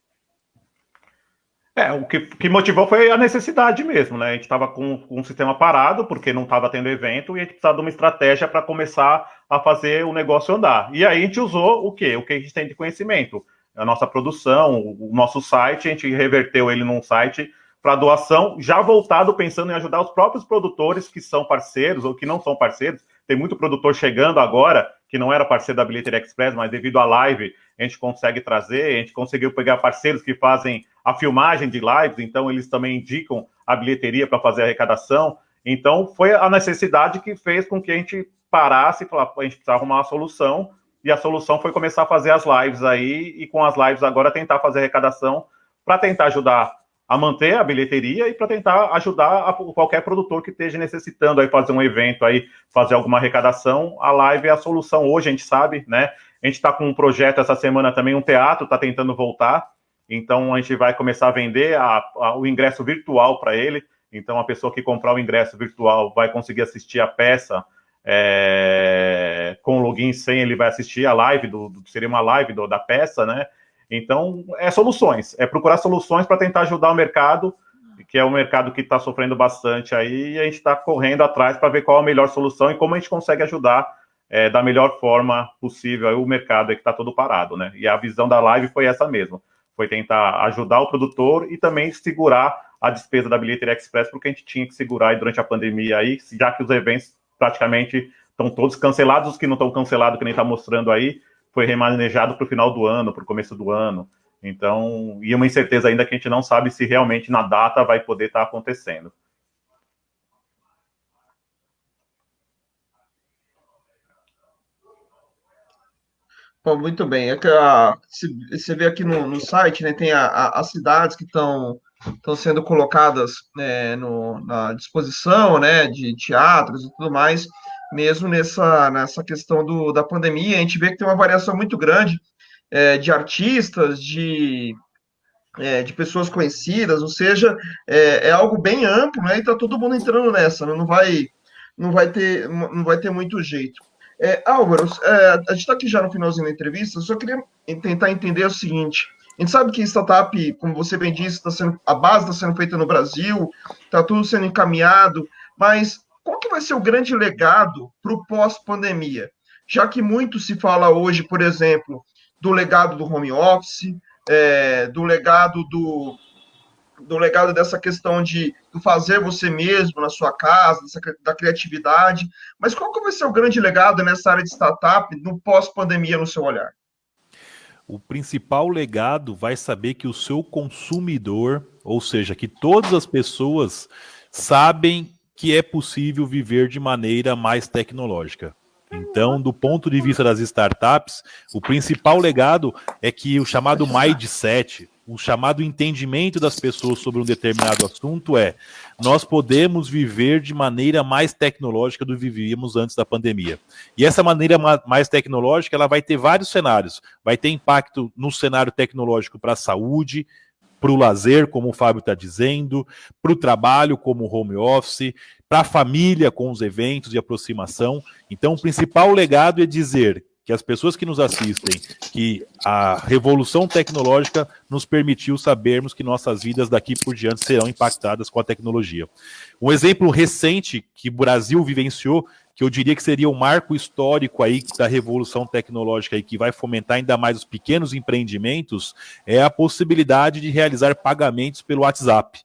O que motivou foi a necessidade mesmo, né? A gente estava com um sistema parado, porque não estava tendo evento, e a gente precisava de uma estratégia para começar a fazer o negócio andar. E aí a gente usou o quê? O que a gente tem de conhecimento. A nossa produção, o nosso site, a gente reverteu ele num site para doação, já voltado pensando em ajudar os próprios produtores que são parceiros ou que não são parceiros. Tem muito produtor chegando agora, que não era parceiro da Bilheteria Express, mas devido à live a gente consegue trazer, a gente conseguiu pegar parceiros que fazem a filmagem de lives, então eles também indicam a bilheteria para fazer a arrecadação. Então foi a necessidade que fez com que a gente parasse e falasse, a gente precisa arrumar uma solução, e a solução foi começar a fazer as lives aí, e com as lives agora tentar fazer a arrecadação para tentar ajudar a manter a bilheteria e para tentar ajudar qualquer produtor que esteja necessitando aí fazer um evento aí, fazer alguma arrecadação. A live é a solução hoje, a gente sabe, né? A gente está com um projeto essa semana também, um teatro está tentando voltar, então a gente vai começar a vender o ingresso virtual para ele. Então a pessoa que comprar o ingresso virtual vai conseguir assistir a peça com login sem, ele vai assistir a live, seria uma live da peça, né? Então, soluções, procurar soluções para tentar ajudar o mercado, que é um mercado que está sofrendo bastante aí, e a gente está correndo atrás para ver qual a melhor solução e como a gente consegue ajudar da melhor forma possível aí, o mercado aí que está todo parado, né? E a visão da live foi essa mesmo, foi tentar ajudar o produtor e também segurar a despesa da Bilheteria Express, porque a gente tinha que segurar aí durante a pandemia aí, já que os eventos praticamente estão todos cancelados, os que não estão cancelados, que nem está mostrando aí, foi remanejado para o final do ano, para o começo do ano. Então, e uma incerteza ainda que a gente não sabe se realmente na data vai poder estar acontecendo. Bom, muito bem. Você vê aqui no site, né, tem as cidades que estão sendo colocadas, né, na disposição, né, de teatros e tudo mais, mesmo nessa questão da pandemia. A gente vê que tem uma variação muito grande de artistas, de pessoas conhecidas, ou seja, é algo bem amplo, né, e está todo mundo entrando nessa, né, não vai ter muito jeito. Álvaro, a gente está aqui já no finalzinho da entrevista, eu só queria tentar entender o seguinte: a gente sabe que startup, como você bem disse, a base está sendo feita no Brasil, está tudo sendo encaminhado, mas qual que vai ser o grande legado para o pós-pandemia? Já que muito se fala hoje, por exemplo, do legado do home office, do legado dessa questão de fazer você mesmo na sua casa, da criatividade. Mas qual que vai ser o grande legado nessa área de startup no pós-pandemia, no seu olhar? O principal legado vai saber que o seu consumidor, ou seja, que todas as pessoas sabem que é possível viver de maneira mais tecnológica. Então, do ponto de vista das startups, o principal legado é que o chamado mindset, o chamado entendimento das pessoas sobre um determinado assunto nós podemos viver de maneira mais tecnológica do que vivíamos antes da pandemia. E essa maneira mais tecnológica, ela vai ter vários cenários. Vai ter impacto no cenário tecnológico para a saúde, para o lazer, como o Fábio está dizendo, para o trabalho, como o home office, para a família, com os eventos e aproximação. Então, o principal legado é dizer que as pessoas que nos assistem, que a revolução tecnológica nos permitiu sabermos que nossas vidas daqui por diante serão impactadas com a tecnologia. Um exemplo recente que o Brasil vivenciou, que eu diria que seria um marco histórico aí da revolução tecnológica e que vai fomentar ainda mais os pequenos empreendimentos, é a possibilidade de realizar pagamentos pelo WhatsApp.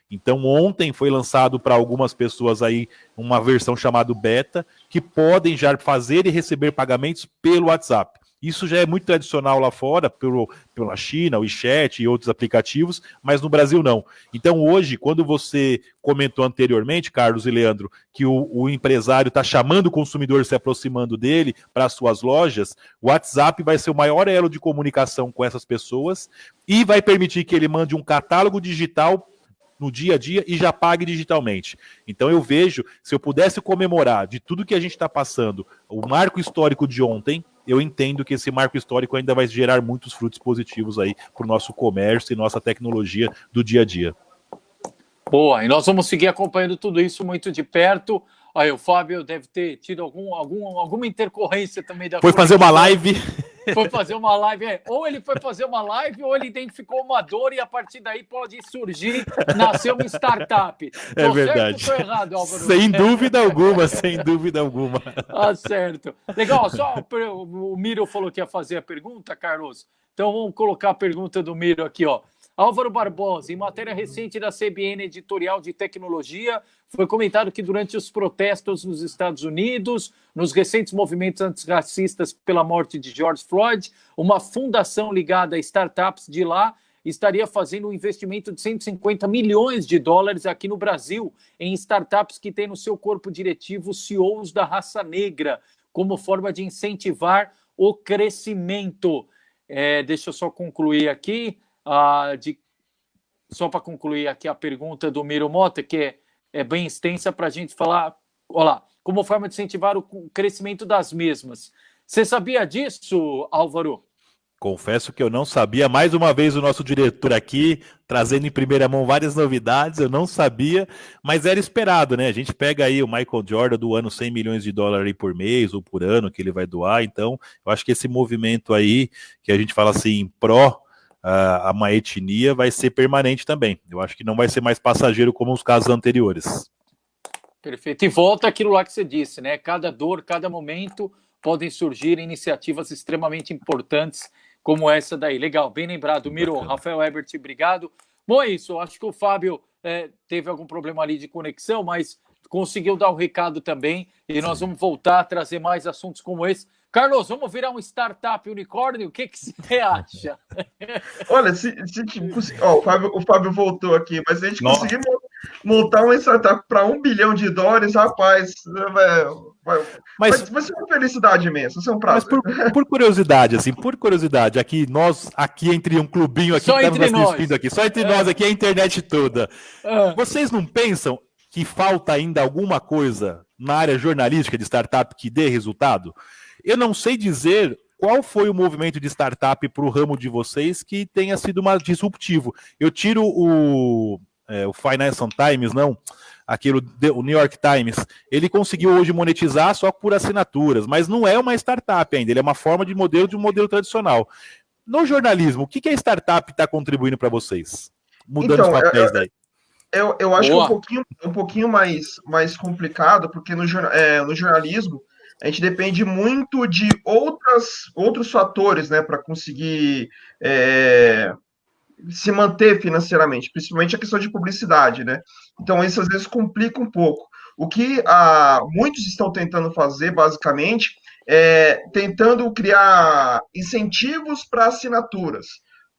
Então, ontem foi lançado para algumas pessoas aí uma versão chamada beta, que podem já fazer e receber pagamentos pelo WhatsApp. Isso já é muito tradicional lá fora, pela China, o WeChat e outros aplicativos, mas no Brasil não. Então, hoje, quando você comentou anteriormente, Carlos e Leandro, que o empresário está chamando o consumidor, se aproximando dele para as suas lojas, o WhatsApp vai ser o maior elo de comunicação com essas pessoas e vai permitir que ele mande um catálogo digital no dia a dia e já pague digitalmente. Então eu vejo, se eu pudesse comemorar de tudo que a gente está passando, o marco histórico de ontem, eu entendo que esse marco histórico ainda vai gerar muitos frutos positivos aí para o nosso comércio e nossa tecnologia do dia a dia. Boa, e nós vamos seguir acompanhando tudo isso muito de perto. Aí o Fábio deve ter tido alguma intercorrência também da Foi fazer uma live. Foi fazer uma live, ou ele foi fazer uma live, ou ele identificou uma dor e a partir daí pode surgir, nascer uma startup. É verdade. Certo ou tô errado, Álvaro? Sem dúvida alguma, sem dúvida alguma. Ah, certo. Legal, só o Miro falou que ia fazer a pergunta, Carlos. Então vamos colocar a pergunta do Miro aqui, ó. Álvaro Barbosa, em matéria recente da CBN Editorial de Tecnologia, foi comentado que durante os protestos nos Estados Unidos, nos recentes movimentos antirracistas pela morte de George Floyd, uma fundação ligada a startups de lá estaria fazendo um investimento de 150 milhões de dólares aqui no Brasil em startups que têm no seu corpo diretivo CEOs da raça negra, como forma de incentivar o crescimento. Deixa eu só concluir aqui. Só para concluir aqui a pergunta do Miro Mota, que é bem extensa para a gente falar, olha lá, como forma de incentivar o crescimento das mesmas. Você sabia disso, Álvaro? Confesso que eu não sabia. Mais uma vez o nosso diretor aqui, trazendo em primeira mão várias novidades, eu não sabia, mas era esperado, né? A gente pega aí o Michael Jordan doando 100 milhões de dólares aí por mês ou por ano que ele vai doar, então eu acho que esse movimento aí, que a gente fala assim, pró a uma etnia, vai ser permanente também. Eu acho que não vai ser mais passageiro como os casos anteriores. Perfeito. E volta aquilo lá que você disse, né? Cada dor, cada momento podem surgir iniciativas extremamente importantes como essa daí. Legal, bem lembrado, Miro. Rafael Ebert, obrigado. Bom, é isso. Eu acho que o Fábio teve algum problema ali de conexão, mas conseguiu dar o recado também. E nós vamos voltar a trazer mais assuntos como esse. Carlos, vamos virar um startup unicórnio? O que você acha? Olha, o Fábio voltou aqui, mas se a gente conseguir montar uma startup para $1 bilhão, rapaz, vai ser uma felicidade imensa, vai ser um prazer. Mas por curiosidade, aqui entre um clubinho aqui, só entre nós aqui, só entre nós aqui, a internet toda. Vocês não pensam que falta ainda alguma coisa na área jornalística de startup que dê resultado? Eu não sei dizer qual foi o movimento de startup para o ramo de vocês que tenha sido mais disruptivo. Eu tiro o Financial Times, o New York Times. Ele conseguiu hoje monetizar só por assinaturas, mas não é uma startup ainda, ele é uma forma de um modelo tradicional. No jornalismo, o que a startup está contribuindo para vocês? Mudando os papéis daí. Eu acho que é um pouquinho mais complicado, porque no jornalismo a gente depende muito de outros fatores, né, para conseguir se manter financeiramente, principalmente a questão de publicidade, né? Então, isso às vezes complica um pouco. O que muitos estão tentando fazer, basicamente, é tentando criar incentivos para assinaturas.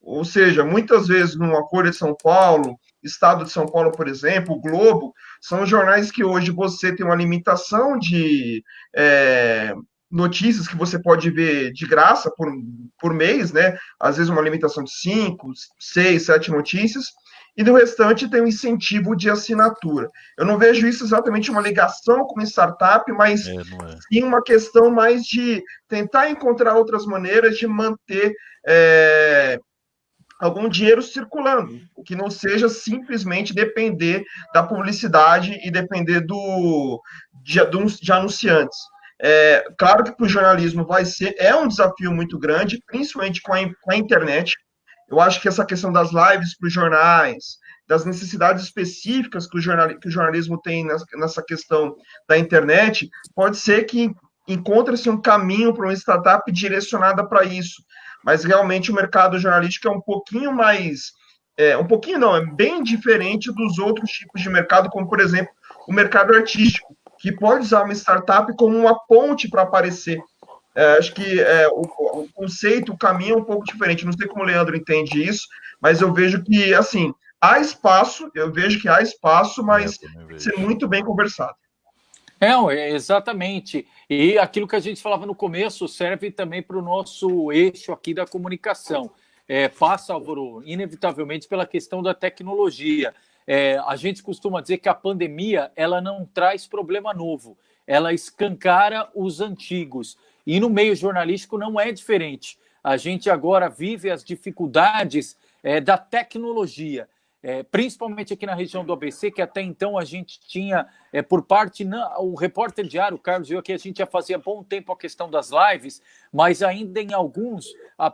Ou seja, muitas vezes no Folha de São Paulo, Estado de São Paulo, por exemplo, o Globo, são jornais que hoje você tem uma limitação de notícias que você pode ver de graça por mês, né? Às vezes uma limitação de 5, 6, 7 notícias, e do restante tem um incentivo de assinatura. Eu não vejo isso exatamente uma ligação com startup, mas sim uma questão mais de tentar encontrar outras maneiras de manter algum dinheiro circulando, o que não seja simplesmente depender da publicidade e depender de anunciantes. Claro que para o jornalismo é um desafio muito grande, principalmente com a internet. Eu acho que essa questão das lives para os jornais, das necessidades específicas que o jornalismo tem nessa questão da internet, pode ser que encontre-se um caminho para uma startup direcionada para isso. Mas realmente o mercado jornalístico é um pouquinho mais... é bem diferente dos outros tipos de mercado, como, por exemplo, o mercado artístico, que pode usar uma startup como uma ponte para aparecer. Acho que o conceito, o caminho é um pouco diferente. Não sei como o Leandro entende isso, mas eu vejo que, assim, há espaço, mas ser muito bem conversado. Exatamente. E aquilo que a gente falava no começo serve também para o nosso eixo aqui da comunicação. Passa, Álvaro, inevitavelmente pela questão da tecnologia. A gente costuma dizer que a pandemia ela não traz problema novo, ela escancara os antigos. E no meio jornalístico não é diferente. A gente agora vive as dificuldades da tecnologia. Principalmente aqui na região do ABC, que até então a gente tinha, por parte, o repórter diário, o Carlos viu aqui, a gente já fazia bom tempo a questão das lives, mas ainda em alguns,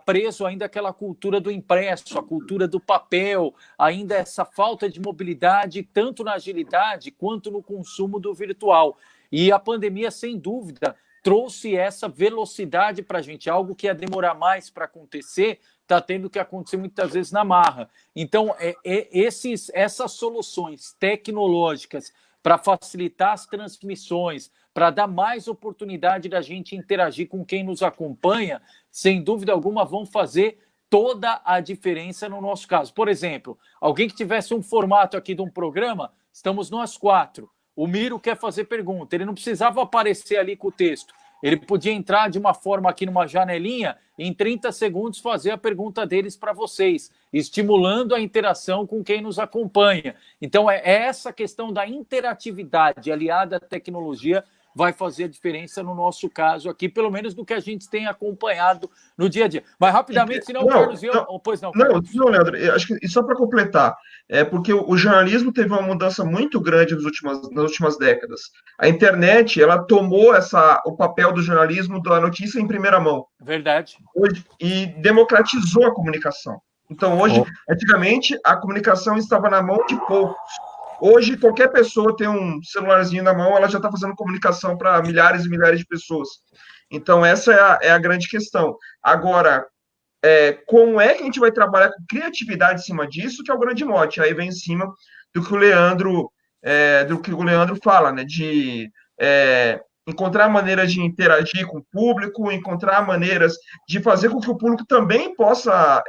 preso ainda aquela cultura do impresso, a cultura do papel, ainda essa falta de mobilidade, tanto na agilidade quanto no consumo do virtual. E a pandemia, sem dúvida, trouxe essa velocidade para a gente, algo que ia demorar mais para acontecer, está tendo que acontecer muitas vezes na marra. Então, essas soluções tecnológicas para facilitar as transmissões, para dar mais oportunidade da gente interagir com quem nos acompanha, sem dúvida alguma vão fazer toda a diferença no nosso caso. Por exemplo, alguém que tivesse um formato aqui de um programa, estamos nós 4. O Miro quer fazer pergunta, ele não precisava aparecer ali com o texto. Ele podia entrar de uma forma aqui numa janelinha, em 30 segundos fazer a pergunta deles para vocês, estimulando a interação com quem nos acompanha. Então, essa questão da interatividade aliada à tecnologia vai fazer a diferença no nosso caso aqui, pelo menos do que a gente tem acompanhado no dia a dia. Mas rapidamente, senão o Carlos... Pois não, Carlos. Não, Leandro, eu acho que, e só para completar, porque o jornalismo teve uma mudança muito grande nas últimas décadas. A internet, ela tomou o papel do jornalismo da notícia em primeira mão. Verdade. E democratizou a comunicação. Então, hoje, antigamente, a comunicação estava na mão de poucos. Hoje, qualquer pessoa tem um celularzinho na mão, ela já está fazendo comunicação para milhares e milhares de pessoas. Então, essa é a grande questão. Agora, como é que a gente vai trabalhar com criatividade em cima disso, que é o grande mote. Aí vem em cima do que o Leandro fala, né? De encontrar maneiras de interagir com o público, encontrar maneiras de fazer com que o público também possa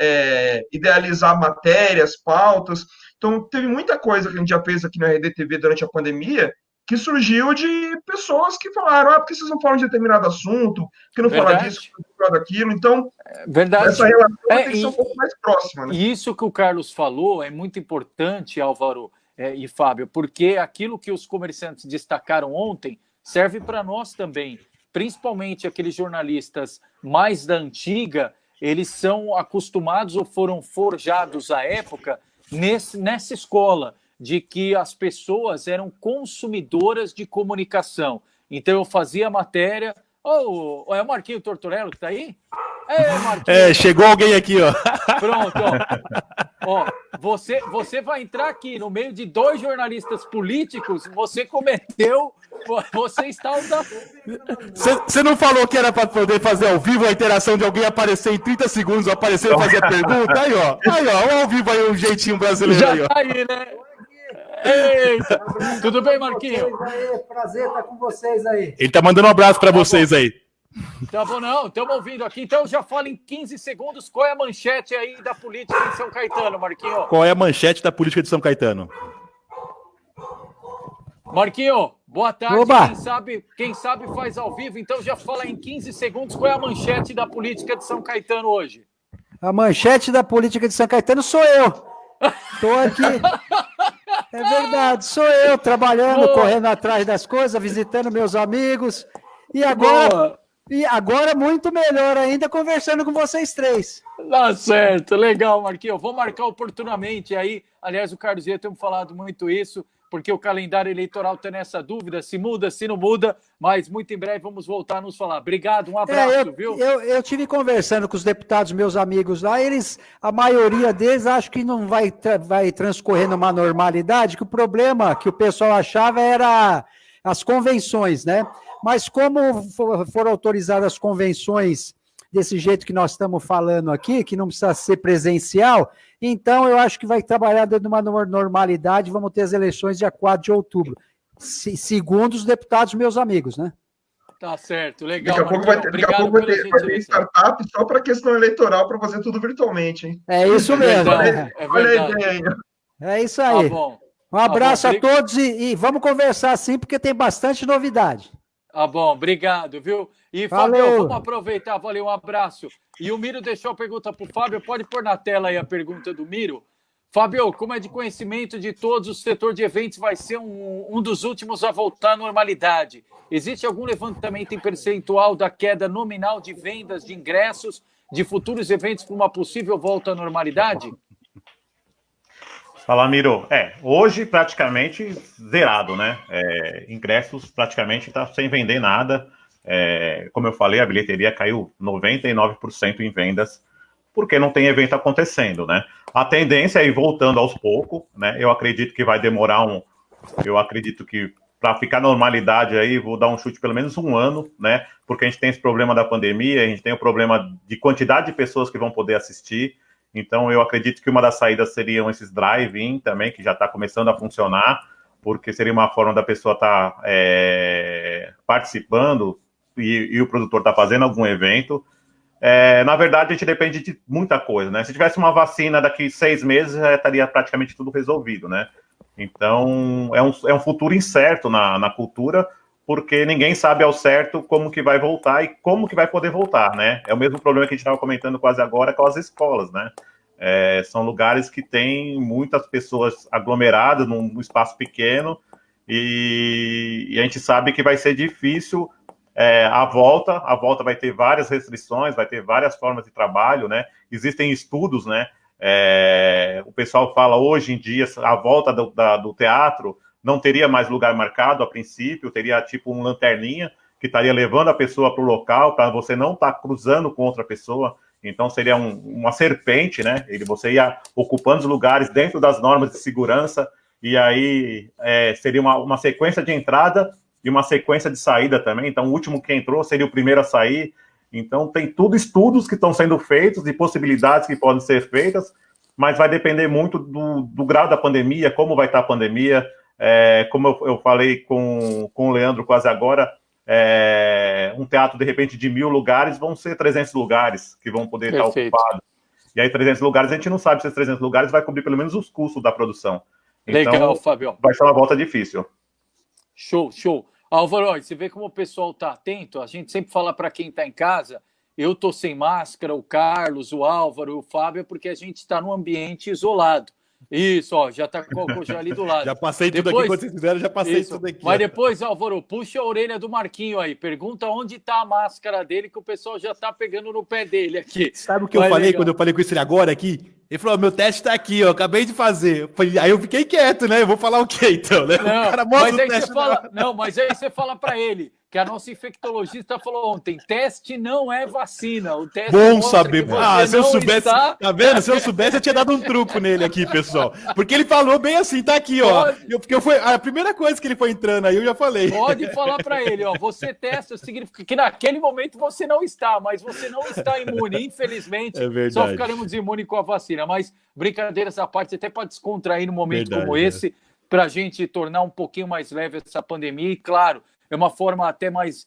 idealizar matérias, pautas. Então, teve muita coisa que a gente já fez aqui na RedeTV durante a pandemia, que surgiu de pessoas que falaram, por que vocês não falam de determinado assunto, por que não falam disso, por que não falam daquilo? Então, essa relação tem que ser um pouco mais próxima. Né? E isso que o Carlos falou é muito importante, Álvaro e Fábio, porque aquilo que os comerciantes destacaram ontem serve para nós também, principalmente aqueles jornalistas mais da antiga, eles são acostumados ou foram forjados à época nessa escola, de que as pessoas eram consumidoras de comunicação. Então eu fazia matéria... é o Marquinho Tortorello que está aí? Chegou alguém aqui, ó. Pronto, ó. Você vai entrar aqui no meio de 2 jornalistas políticos, você está... Você não falou que era para poder fazer ao vivo a interação de alguém aparecer em 30 segundos, aparecer e fazer a pergunta? Aí, ó, ao vivo aí, um jeitinho brasileiro. Já aí, ó. Tá aí, né? Eita! Tudo bem, Marquinhos? Prazer estar com vocês aí. Ele tá mandando um abraço para vocês aí. Tá bom, não, estamos ouvindo aqui. Então já fala em 15 segundos qual é a manchete aí da política de São Caetano, Marquinhos. Qual é a manchete da política de São Caetano? Marquinhos, boa tarde. Oba. Quem sabe faz ao vivo, então já fala em 15 segundos qual é a manchete da política de São Caetano hoje. A manchete da política de São Caetano sou eu. Tô aqui. É verdade, sou eu trabalhando, correndo atrás das coisas, visitando meus amigos. E agora muito melhor ainda, conversando com vocês 3. Tá certo, legal, Marquinhos. Vou marcar oportunamente aí. Aliás, o Carlos e eu temos falado muito isso, porque o calendário eleitoral tem essa dúvida, se muda, se não muda, mas muito em breve vamos voltar a nos falar. Obrigado, um abraço, viu? Eu tive conversando com os deputados, meus amigos lá, a maioria deles acho que não vai transcorrer numa normalidade, que o problema que o pessoal achava era as convenções, né? Mas como foram autorizadas as convenções desse jeito que nós estamos falando aqui, que não precisa ser presencial, então eu acho que vai trabalhar dentro de uma normalidade, vamos ter as eleições dia 4 de outubro, segundo os deputados meus amigos, né? Tá certo, legal. Daqui a pouco vai ter startup só para questão eleitoral, para fazer tudo virtualmente, hein? É isso mesmo. Olha a ideia aí. É isso aí. Tá bom. Um abraço a todos e vamos conversar assim, porque tem bastante novidade. Tá bom, obrigado, viu? E, Fábio, vamos aproveitar, valeu, um abraço. E o Miro deixou a pergunta para o Fábio, pode pôr na tela aí a pergunta do Miro. Fábio, como é de conhecimento de todos, o setor de eventos vai ser um dos últimos a voltar à normalidade. Existe algum levantamento em percentual da queda nominal de vendas de ingressos de futuros eventos para uma possível volta à normalidade? Fala, Miro. Hoje praticamente zerado, né? Ingressos praticamente está sem vender nada. Como eu falei, a bilheteria caiu 99% em vendas, porque não tem evento acontecendo, né? A tendência é ir voltando aos poucos, né? Eu acredito que vai demorar Eu acredito que para ficar normalidade aí, vou dar um chute pelo menos 1 ano, né? Porque a gente tem esse problema da pandemia, a gente tem o problema de quantidade de pessoas que vão poder assistir. Então, eu acredito que uma das saídas seriam esses drive-in também, que já está começando a funcionar, porque seria uma forma da pessoa estar participando e o produtor está fazendo algum evento. Na verdade, a gente depende de muita coisa, né? Se tivesse uma vacina daqui 6 meses, já estaria praticamente tudo resolvido, né? Então, é um futuro incerto na cultura, porque ninguém sabe ao certo como que vai voltar e como que vai poder voltar, né? É o mesmo problema que a gente estava comentando quase agora com as escolas, né? São lugares que têm muitas pessoas aglomeradas num espaço pequeno e a gente sabe que vai ser difícil a volta vai ter várias restrições, vai ter várias formas de trabalho, né? Existem estudos, né? O pessoal fala hoje em dia a volta do teatro não teria mais lugar marcado a princípio, teria tipo um lanterninha que estaria levando a pessoa para o local, para você não estar cruzando com outra pessoa. Então seria uma serpente, né? Você ia ocupando os lugares dentro das normas de segurança, e aí seria uma sequência de entrada e uma sequência de saída também. Então o último que entrou seria o primeiro a sair. Então tem tudo estudos que estão sendo feitos, de possibilidades que podem ser feitas, mas vai depender muito do grau da pandemia, como vai estar a pandemia. Como eu falei com o Leandro quase agora, um teatro, de repente, de 1.000 lugares, vão ser 300 lugares que vão poder estar ocupados. E aí 300 lugares, a gente não sabe se esses 300 lugares vai cobrir pelo menos os custos da produção. Então, legal, Fábio. Vai ser uma volta difícil. Show. Álvaro, você vê como o pessoal está atento? A gente sempre fala para quem está em casa, eu estou sem máscara, o Carlos, o Álvaro, o Fábio, porque a gente está num ambiente isolado. Isso, ó, já tá já ali do lado. Já passei tudo aqui, quando vocês fizeram, já passei isso. Tudo aqui. Mas depois, Álvaro, puxa a orelha do Marquinho aí, pergunta onde tá a máscara dele, que o pessoal já tá pegando no pé dele aqui. Sabe o que eu falei quando eu falei com ele agora aqui? Ele falou, meu teste tá aqui, ó, acabei de fazer. Aí eu fiquei quieto, né? Eu vou falar o quê, então? Né? Não, o cara mostra mas aí o teste. mas aí você fala para ele que a nossa infectologista falou ontem, teste não é vacina. O teste bom saber. Se eu soubesse, está... tá vendo? Se eu soubesse, eu tinha dado um truco nele aqui, pessoal. Porque ele falou bem assim, tá aqui, ó. Porque a primeira coisa que ele foi entrando aí, eu já falei. Pode falar para ele, ó, você testa, significa que naquele momento você não está, mas você não está imune, infelizmente. É verdade. Só ficaremos imunes com a vacina. Mas brincadeiras à parte, até para descontrair num momento como esse, para a gente tornar um pouquinho mais leve essa pandemia. E claro, é uma forma até mais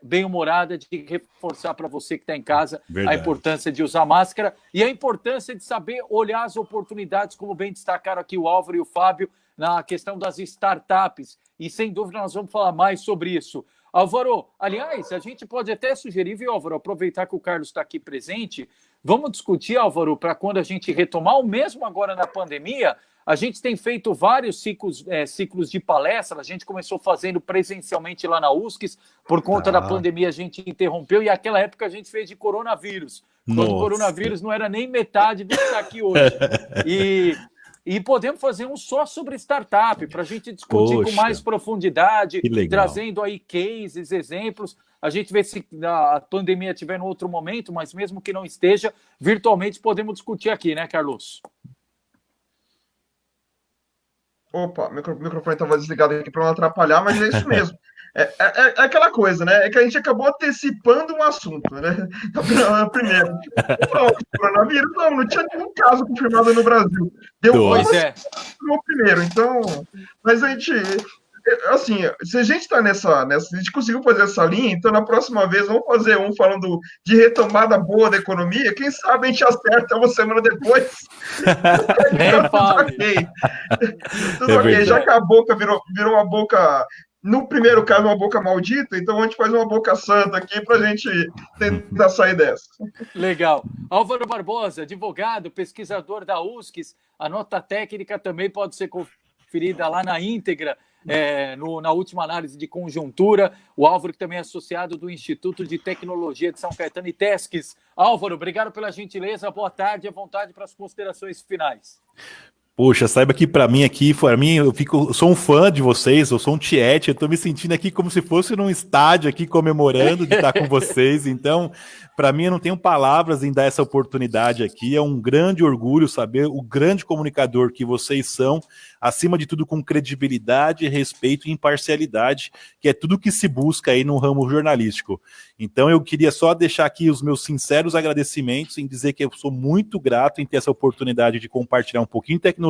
bem-humorada de reforçar para você que está em casa a importância de usar máscara e a importância de saber olhar as oportunidades, como bem destacaram aqui o Álvaro e o Fábio, na questão das startups. E sem dúvida nós vamos falar mais sobre isso. Álvaro, aliás, a gente pode até sugerir, viu, Álvaro, aproveitar que o Carlos está aqui presente, vamos discutir, Álvaro, para quando a gente retomar, ou mesmo agora na pandemia, a gente tem feito vários ciclos de palestra, a gente começou fazendo presencialmente lá na USCS, por conta da pandemia a gente interrompeu, e naquela época a gente fez de coronavírus, quando o coronavírus não era nem metade do que está aqui hoje. E podemos fazer um só sobre startup, para a gente discutir com mais profundidade, trazendo aí cases, exemplos. A gente vê se a pandemia estiver em outro momento, mas mesmo que não esteja, virtualmente podemos discutir aqui, né, Carlos? Opa, meu microfone estava desligado aqui para não atrapalhar, mas é isso mesmo. É aquela coisa, né? É que a gente acabou antecipando um assunto, né? Primeiro, o coronavírus não tinha nenhum caso confirmado no Brasil. Deu no primeiro, então. Mas a gente, assim, se a gente está nessa, a gente conseguiu fazer essa linha, então na próxima vez vamos fazer um falando de retomada boa da economia. Quem sabe a gente acerta uma semana depois. Tudo ok, já que a boca virou uma boca. No primeiro caso, uma boca maldita, então a gente faz uma boca santa aqui para a gente tentar sair dessa. Legal. Álvaro Barbosa, advogado, pesquisador da USCS, a nota técnica também pode ser conferida lá na íntegra, na última análise de conjuntura. O Álvaro, que também é associado do Instituto de Tecnologia de São Caetano e TESCS. Álvaro, obrigado pela gentileza, boa tarde, à vontade para as considerações finais. Poxa, saiba que para mim, eu sou um fã de vocês, eu sou um tiete, eu tô me sentindo aqui como se fosse num estádio aqui comemorando de estar com vocês, então, para mim eu não tenho palavras em dar essa oportunidade aqui, é um grande orgulho saber o grande comunicador que vocês são, acima de tudo com credibilidade, respeito e imparcialidade, que é tudo que se busca aí no ramo jornalístico. Então eu queria só deixar aqui os meus sinceros agradecimentos em dizer que eu sou muito grato em ter essa oportunidade de compartilhar um pouquinho de tecnologia,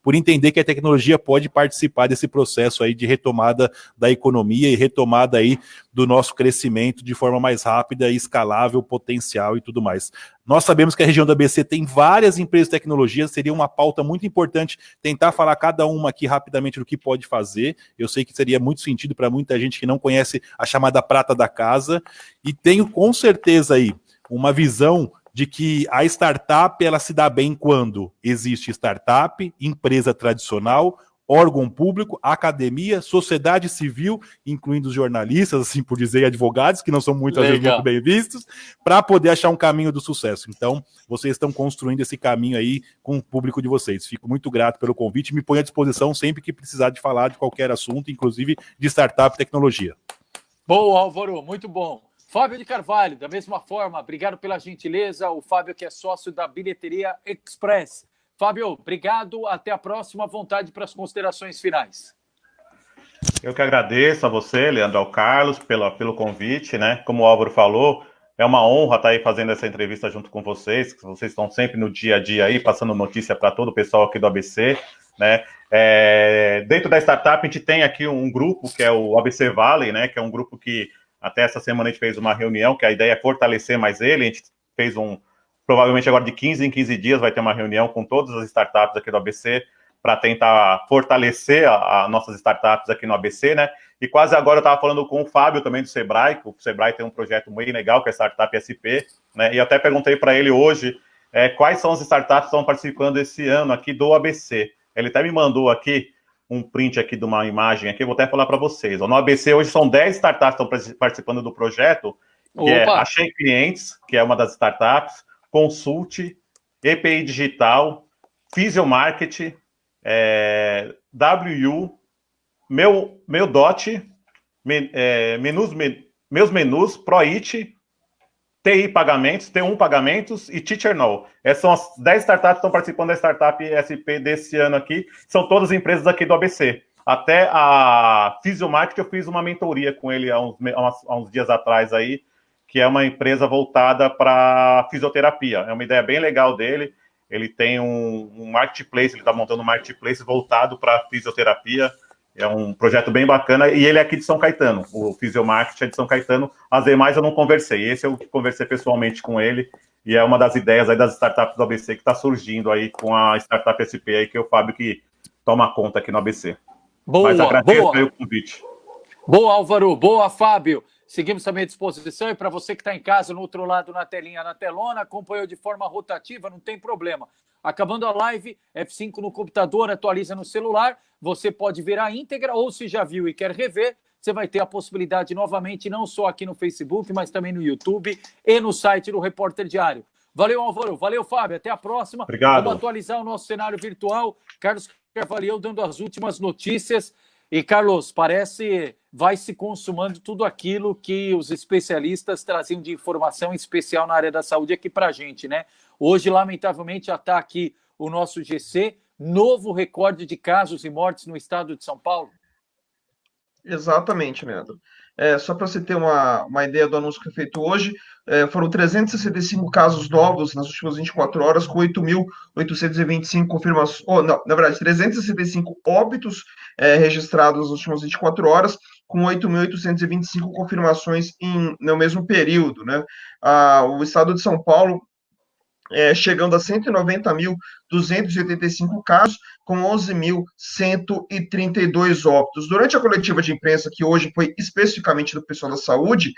por entender que a tecnologia pode participar desse processo aí de retomada da economia e retomada aí do nosso crescimento de forma mais rápida, escalável, potencial e tudo mais. Nós sabemos que a região da ABC tem várias empresas de tecnologia, seria uma pauta muito importante tentar falar cada uma aqui rapidamente do que pode fazer. Eu sei que seria muito sentido para muita gente que não conhece a chamada prata da casa, e tenho com certeza aí uma visão de que a startup ela se dá bem quando existe startup, empresa tradicional, órgão público, academia, sociedade civil, incluindo os jornalistas, assim por dizer, e advogados, que não são muitas vezes muito bem vistos, para poder achar um caminho do sucesso. Então, vocês estão construindo esse caminho aí com o público de vocês. Fico muito grato pelo convite, me ponho à disposição sempre que precisar de falar de qualquer assunto, inclusive de startup e tecnologia. Boa, Álvaro, muito bom. Fábio de Carvalho, da mesma forma, obrigado pela gentileza. O Fábio que é sócio da Bilheteria Express. Fábio, obrigado. Até a próxima. Vontade para as considerações finais. Eu que agradeço a você, Leandro, ao Carlos, pelo convite, né? Como o Álvaro falou, é uma honra estar aí fazendo essa entrevista junto com vocês, que vocês estão sempre no dia a dia aí, passando notícia para todo o pessoal aqui do ABC, né? Dentro da startup, a gente tem aqui um grupo, que é o ABC Valley, né? Que é um grupo que até essa semana a gente fez uma reunião, que a ideia é fortalecer mais ele. A gente fez provavelmente agora de 15 em 15 dias vai ter uma reunião com todas as startups aqui do ABC para tentar fortalecer as nossas startups aqui no ABC, né? E quase agora eu estava falando com o Fábio também do Sebrae, que o Sebrae tem um projeto muito legal, que é a Startup SP, né? E eu até perguntei para ele hoje quais são as startups que estão participando esse ano aqui do ABC. Ele até me mandou aqui um print aqui de uma imagem aqui, eu vou até falar para vocês. No ABC hoje são 10 startups que estão participando do projeto, que é Achei Clientes, que é uma das startups, Consult, EPI Digital, Physiomarket, WU, Meu Dot, Meus Menus, ProIT, TI Pagamentos, T1 Pagamentos e Teacher Now. Essas são as 10 startups que estão participando da Startup SP desse ano aqui. São todas empresas aqui do ABC. Até a Physiomarket, eu fiz uma mentoria com ele há uns dias atrás aí, que é uma empresa voltada para fisioterapia. É uma ideia bem legal dele. Ele tem um marketplace, ele está montando um marketplace voltado para fisioterapia. É um projeto bem bacana, e ele é aqui de São Caetano. O Physiomarket é de São Caetano. As demais eu não conversei. Esse eu conversei pessoalmente com ele, e é uma das ideias aí das startups do ABC que está surgindo aí com a Startup SP aí, que é o Fábio que toma conta aqui no ABC. Boa, mas agradeço aí o convite. Boa, Álvaro. Boa, Fábio. Seguimos também à disposição, e para você que está em casa, no outro lado, na telinha, na telona, acompanhou de forma rotativa, não tem problema. Acabando a live, F5 no computador, atualiza no celular, você pode ver a íntegra, ou se já viu e quer rever, você vai ter a possibilidade novamente, não só aqui no Facebook, mas também no YouTube e no site do Repórter Diário. Valeu, Álvaro. Valeu, Fábio. Até a próxima. Obrigado. Vamos atualizar o nosso cenário virtual. Carlos Carvalho dando as últimas notícias. E, Carlos, parece vai se consumando tudo aquilo que os especialistas traziam de informação especial na área da saúde aqui para a gente, né? Hoje, lamentavelmente, já está aqui o nosso GC, novo recorde de casos e mortes no estado de São Paulo. Exatamente, Leandro. Só para você ter uma ideia do anúncio que foi feito hoje, foram 365 casos novos nas últimas 24 horas, com 8.825 confirmações. Na verdade, 365 óbitos registrados nas últimas 24 horas, com 8.825 confirmações no mesmo período, né? O estado de São Paulo chegando a 190.285 casos, com 11.132 óbitos. Durante a coletiva de imprensa, que hoje foi especificamente do pessoal da saúde,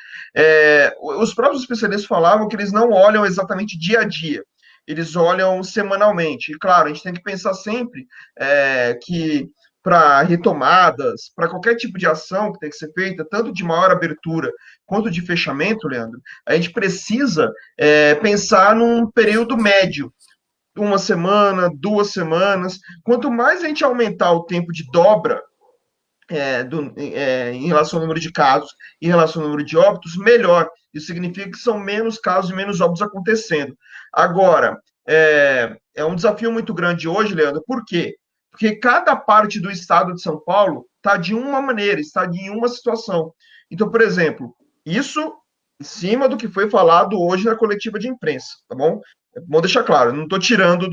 os próprios especialistas falavam que eles não olham exatamente dia a dia, eles olham semanalmente. E, claro, a gente tem que pensar sempre que para retomadas, para qualquer tipo de ação que tem que ser feita, tanto de maior abertura quanto de fechamento, Leandro, a gente precisa pensar num período médio, 1 semana, 2 semanas. Quanto mais a gente aumentar o tempo de dobra em relação ao número de casos, em relação ao número de óbitos, melhor. Isso significa que são menos casos e menos óbitos acontecendo. Agora, é um desafio muito grande hoje, Leandro. Por quê? Porque cada parte do estado de São Paulo está de uma maneira, está em uma situação. Então, por exemplo, isso em cima do que foi falado hoje na coletiva de imprensa, tá bom? É bom deixar claro, eu não estou tirando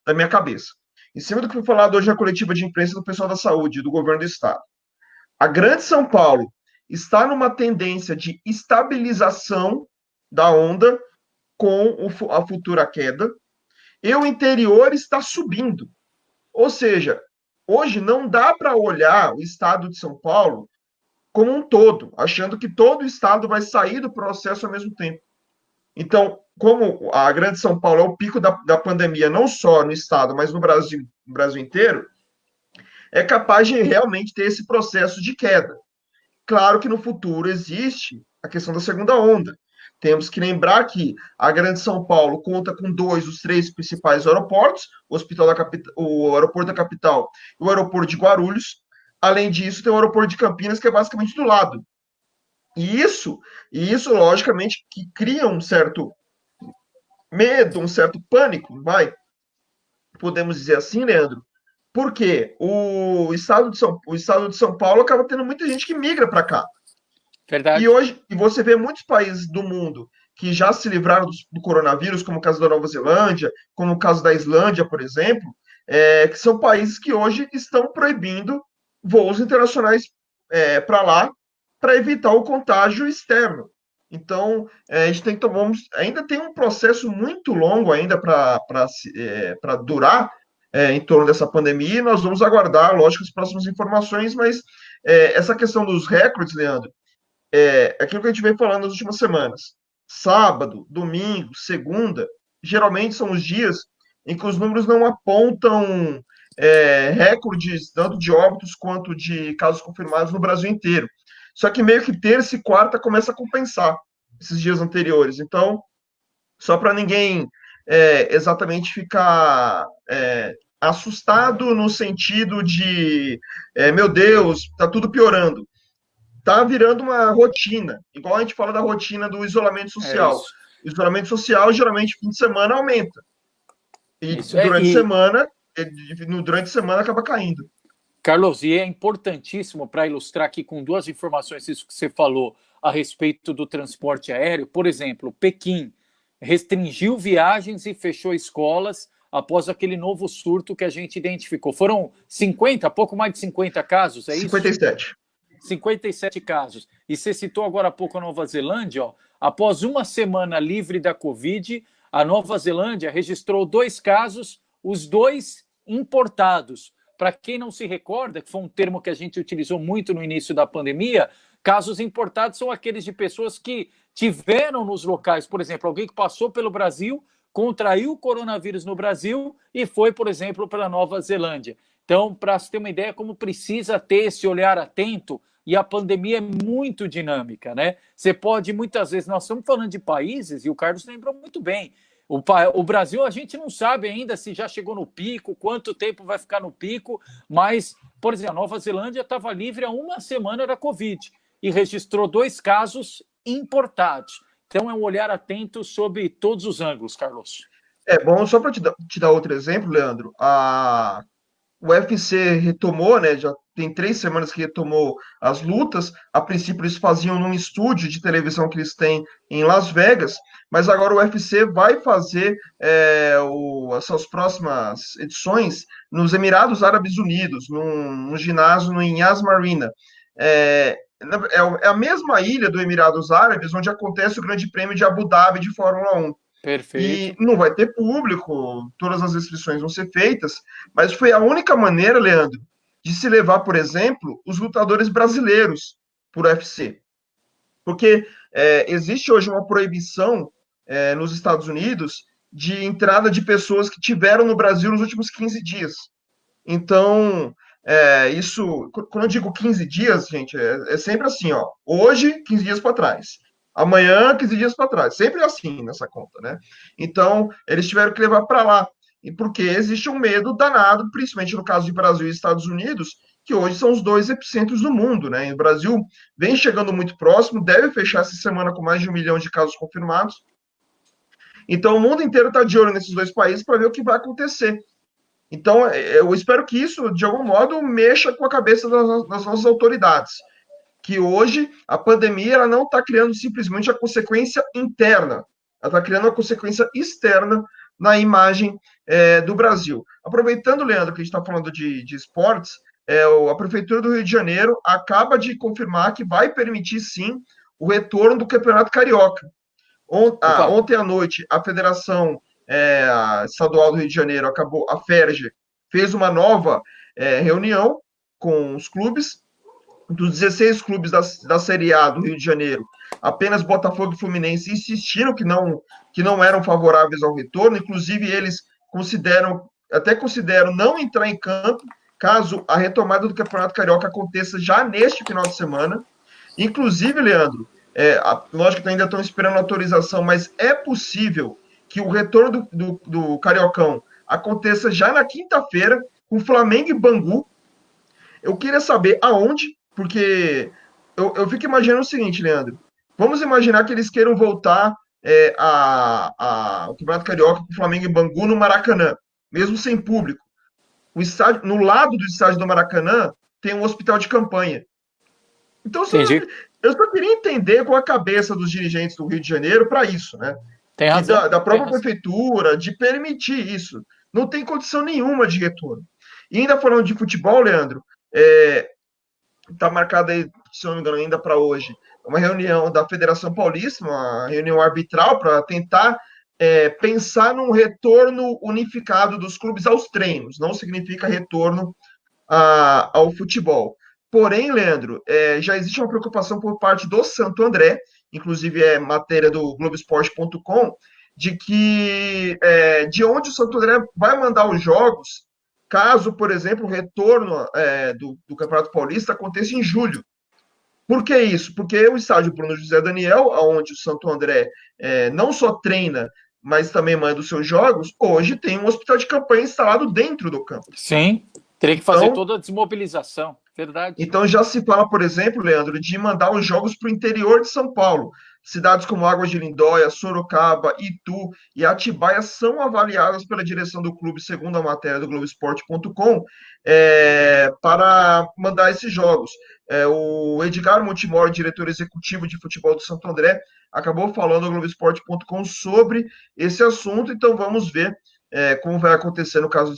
da minha cabeça. Em cima do que foi falado hoje na coletiva de imprensa do pessoal da saúde, do governo do estado. A Grande São Paulo está numa tendência de estabilização da onda com a futura queda, e o interior está subindo. Ou seja, hoje não dá para olhar o estado de São Paulo como um todo, achando que todo o estado vai sair do processo ao mesmo tempo. Então, como a Grande São Paulo é o pico da pandemia, não só no estado, mas no Brasil inteiro, é capaz de realmente ter esse processo de queda. Claro que no futuro existe a questão da segunda onda. Temos que lembrar que a Grande São Paulo conta com 2 dos 3 principais aeroportos, o aeroporto da capital e o aeroporto de Guarulhos. Além disso, tem o aeroporto de Campinas, que é basicamente do lado. E isso logicamente, que cria um certo medo, um certo pânico, podemos dizer assim, Leandro, porque o estado de São Paulo acaba tendo muita gente que migra para cá. Verdade. E hoje, você vê muitos países do mundo que já se livraram do coronavírus, como o caso da Nova Zelândia, como o caso da Islândia, por exemplo, que são países que hoje estão proibindo voos internacionais para lá, para evitar o contágio externo. Então, a gente tem que tomar. Ainda tem um processo muito longo ainda para durar em torno dessa pandemia, e nós vamos aguardar, lógico, as próximas informações, mas essa questão dos recordes, Leandro, aquilo que a gente vem falando nas últimas semanas. Sábado, domingo, segunda, geralmente são os dias em que os números não apontam recordes, tanto de óbitos quanto de casos confirmados no Brasil inteiro. Só que meio que terça e quarta começa a compensar esses dias anteriores. Então, só para ninguém exatamente ficar assustado no sentido de, meu Deus, está tudo piorando. Está virando uma rotina, igual a gente fala da rotina do isolamento social. O isolamento social, geralmente, fim de semana aumenta. E durante a semana acaba caindo. Carlos, e é importantíssimo para ilustrar aqui com 2 informações isso que você falou a respeito do transporte aéreo. Por exemplo, Pequim restringiu viagens e fechou escolas após aquele novo surto que a gente identificou. Foram 50, pouco mais de 50 casos, é isso? 57. 57 casos. E você citou agora há pouco a Nova Zelândia, ó. Após uma semana livre da Covid, a Nova Zelândia registrou 2 casos, os 2 importados. Para quem não se recorda, que foi um termo que a gente utilizou muito no início da pandemia, casos importados são aqueles de pessoas que tiveram nos locais, por exemplo, alguém que passou pelo Brasil, contraiu o coronavírus no Brasil e foi, por exemplo, pela Nova Zelândia. Então, para se ter uma ideia, como precisa ter esse olhar atento, e a pandemia é muito dinâmica, né? Você pode, muitas vezes, nós estamos falando de países, e o Carlos lembrou muito bem, o Brasil, a gente não sabe ainda se já chegou no pico, quanto tempo vai ficar no pico, mas, por exemplo, a Nova Zelândia estava livre há uma semana da Covid e registrou 2 casos importados. Então, é um olhar atento sobre todos os ângulos, Carlos. Bom, só para te dar outro exemplo, Leandro, o UFC retomou, né? Já tem 3 semanas que retomou as lutas. A princípio, eles faziam num estúdio de televisão que eles têm em Las Vegas, mas agora o UFC vai fazer essas próximas edições nos Emirados Árabes Unidos, num ginásio em Yas Marina. É a mesma ilha do Emirados Árabes onde acontece o Grande Prêmio de Abu Dhabi de Fórmula 1. Perfeito. E não vai ter público, todas as restrições vão ser feitas, mas foi a única maneira, Leandro, de se levar, por exemplo, os lutadores brasileiros para o UFC. Porque existe hoje uma proibição nos Estados Unidos de entrada de pessoas que tiveram no Brasil nos últimos 15 dias. Então, isso, quando eu digo 15 dias, gente, é sempre assim, ó, hoje, 15 dias para trás. Amanhã, 15 dias para trás. Sempre assim nessa conta, né? Então, eles tiveram que levar para lá. E porque existe um medo danado, principalmente no caso de Brasil e Estados Unidos, que hoje são os 2 epicentros do mundo, né? E o Brasil vem chegando muito próximo, deve fechar essa semana com mais de 1 milhão de casos confirmados. Então, o mundo inteiro está de olho nesses 2 países para ver o que vai acontecer. Então, eu espero que isso, de algum modo, mexa com a cabeça das nossas autoridades. Que hoje a pandemia ela não está criando simplesmente a consequência interna, ela está criando a consequência externa na imagem do Brasil. Aproveitando, Leandro, que a gente está falando de esportes, a Prefeitura do Rio de Janeiro acaba de confirmar que vai permitir, sim, o retorno do Campeonato Carioca. Ontem à noite, a Federação Estadual do Rio de Janeiro, a FERJ, fez uma nova reunião com os clubes. Dos 16 clubes da Série A do Rio de Janeiro, apenas Botafogo e Fluminense insistiram que não eram favoráveis ao retorno, inclusive eles consideram não entrar em campo caso a retomada do Campeonato Carioca aconteça já neste final de semana. Inclusive, Leandro, lógico que ainda estão esperando autorização, mas é possível que o retorno do Cariocão aconteça já na quinta-feira, com Flamengo e Bangu. Eu queria saber aonde, porque eu fico imaginando o seguinte, Leandro. Vamos imaginar que eles queiram voltar ao Campeonato Carioca com Flamengo e Bangu no Maracanã, mesmo sem público. O estádio, no lado do estádio do Maracanã tem um hospital de campanha. Então, eu só queria entender qual a cabeça dos dirigentes do Rio de Janeiro para isso, né? Tem razão. Da própria prefeitura, de permitir isso. Não tem condição nenhuma de retorno. E ainda falando de futebol, Leandro, está marcada aí, se não me engano, ainda para hoje, uma reunião da Federação Paulista, uma reunião arbitral para tentar pensar num retorno unificado dos clubes aos treinos. Não significa retorno ao futebol. Porém, Leandro, já existe uma preocupação por parte do Santo André, inclusive é matéria do Globoesporte.com, de que de onde o Santo André vai mandar os jogos, caso, por exemplo, o retorno do Campeonato Paulista aconteça em julho. Por que isso? Porque o estádio Bruno José Daniel, onde o Santo André não só treina, mas também manda os seus jogos, hoje tem um hospital de campanha instalado dentro do campo. Sim, teria que fazer toda a desmobilização, verdade. Então já se fala, por exemplo, Leandro, de mandar os jogos para o interior de São Paulo. Cidades como Águas de Lindóia, Sorocaba, Itu e Atibaia são avaliadas pela direção do clube, segundo a matéria do Globoesporte.com, para mandar esses jogos. O Edgar Montemor, diretor executivo de futebol do Santo André, acabou falando ao Globoesporte.com sobre esse assunto, então vamos ver como vai acontecer no caso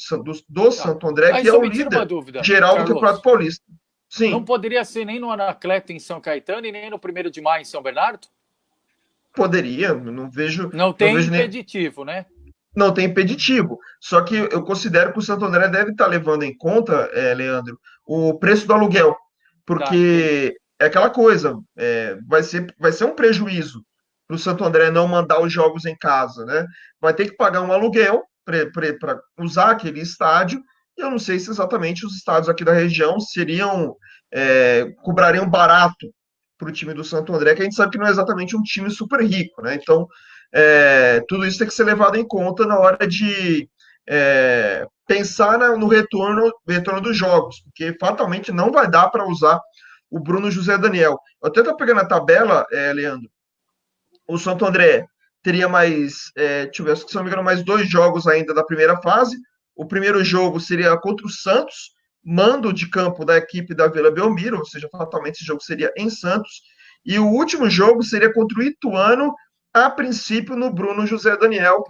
do Santo André, que é o líder geral do Campeonato Paulista. Sim. Não poderia ser nem no Anacleto em São Caetano e nem no 1º de Maio em São Bernardo? Poderia, não vejo... Não tem impeditivo, né? Não tem impeditivo. Só que eu considero que o Santo André deve estar levando em conta, Leandro, o preço do aluguel. Porque é aquela coisa, vai ser um prejuízo para o Santo André não mandar os jogos em casa, né? Vai ter que pagar um aluguel para usar aquele estádio, e eu não sei se exatamente os estádios aqui da região cobrariam barato para o time do Santo André, que a gente sabe que não é exatamente um time super rico, né? Então, tudo isso tem que ser levado em conta na hora de pensar no retorno dos jogos, porque fatalmente não vai dar para usar o Bruno José Daniel. Eu até estou pegando a tabela, Leandro. O Santo André teria mais, deixa eu ver, se não me engano, mais 2 jogos ainda da primeira fase. O primeiro jogo seria contra o Santos, mando de campo da equipe da Vila Belmiro, ou seja, fatalmente esse jogo seria em Santos. E o último jogo seria contra o Ituano, a princípio no Bruno José Daniel.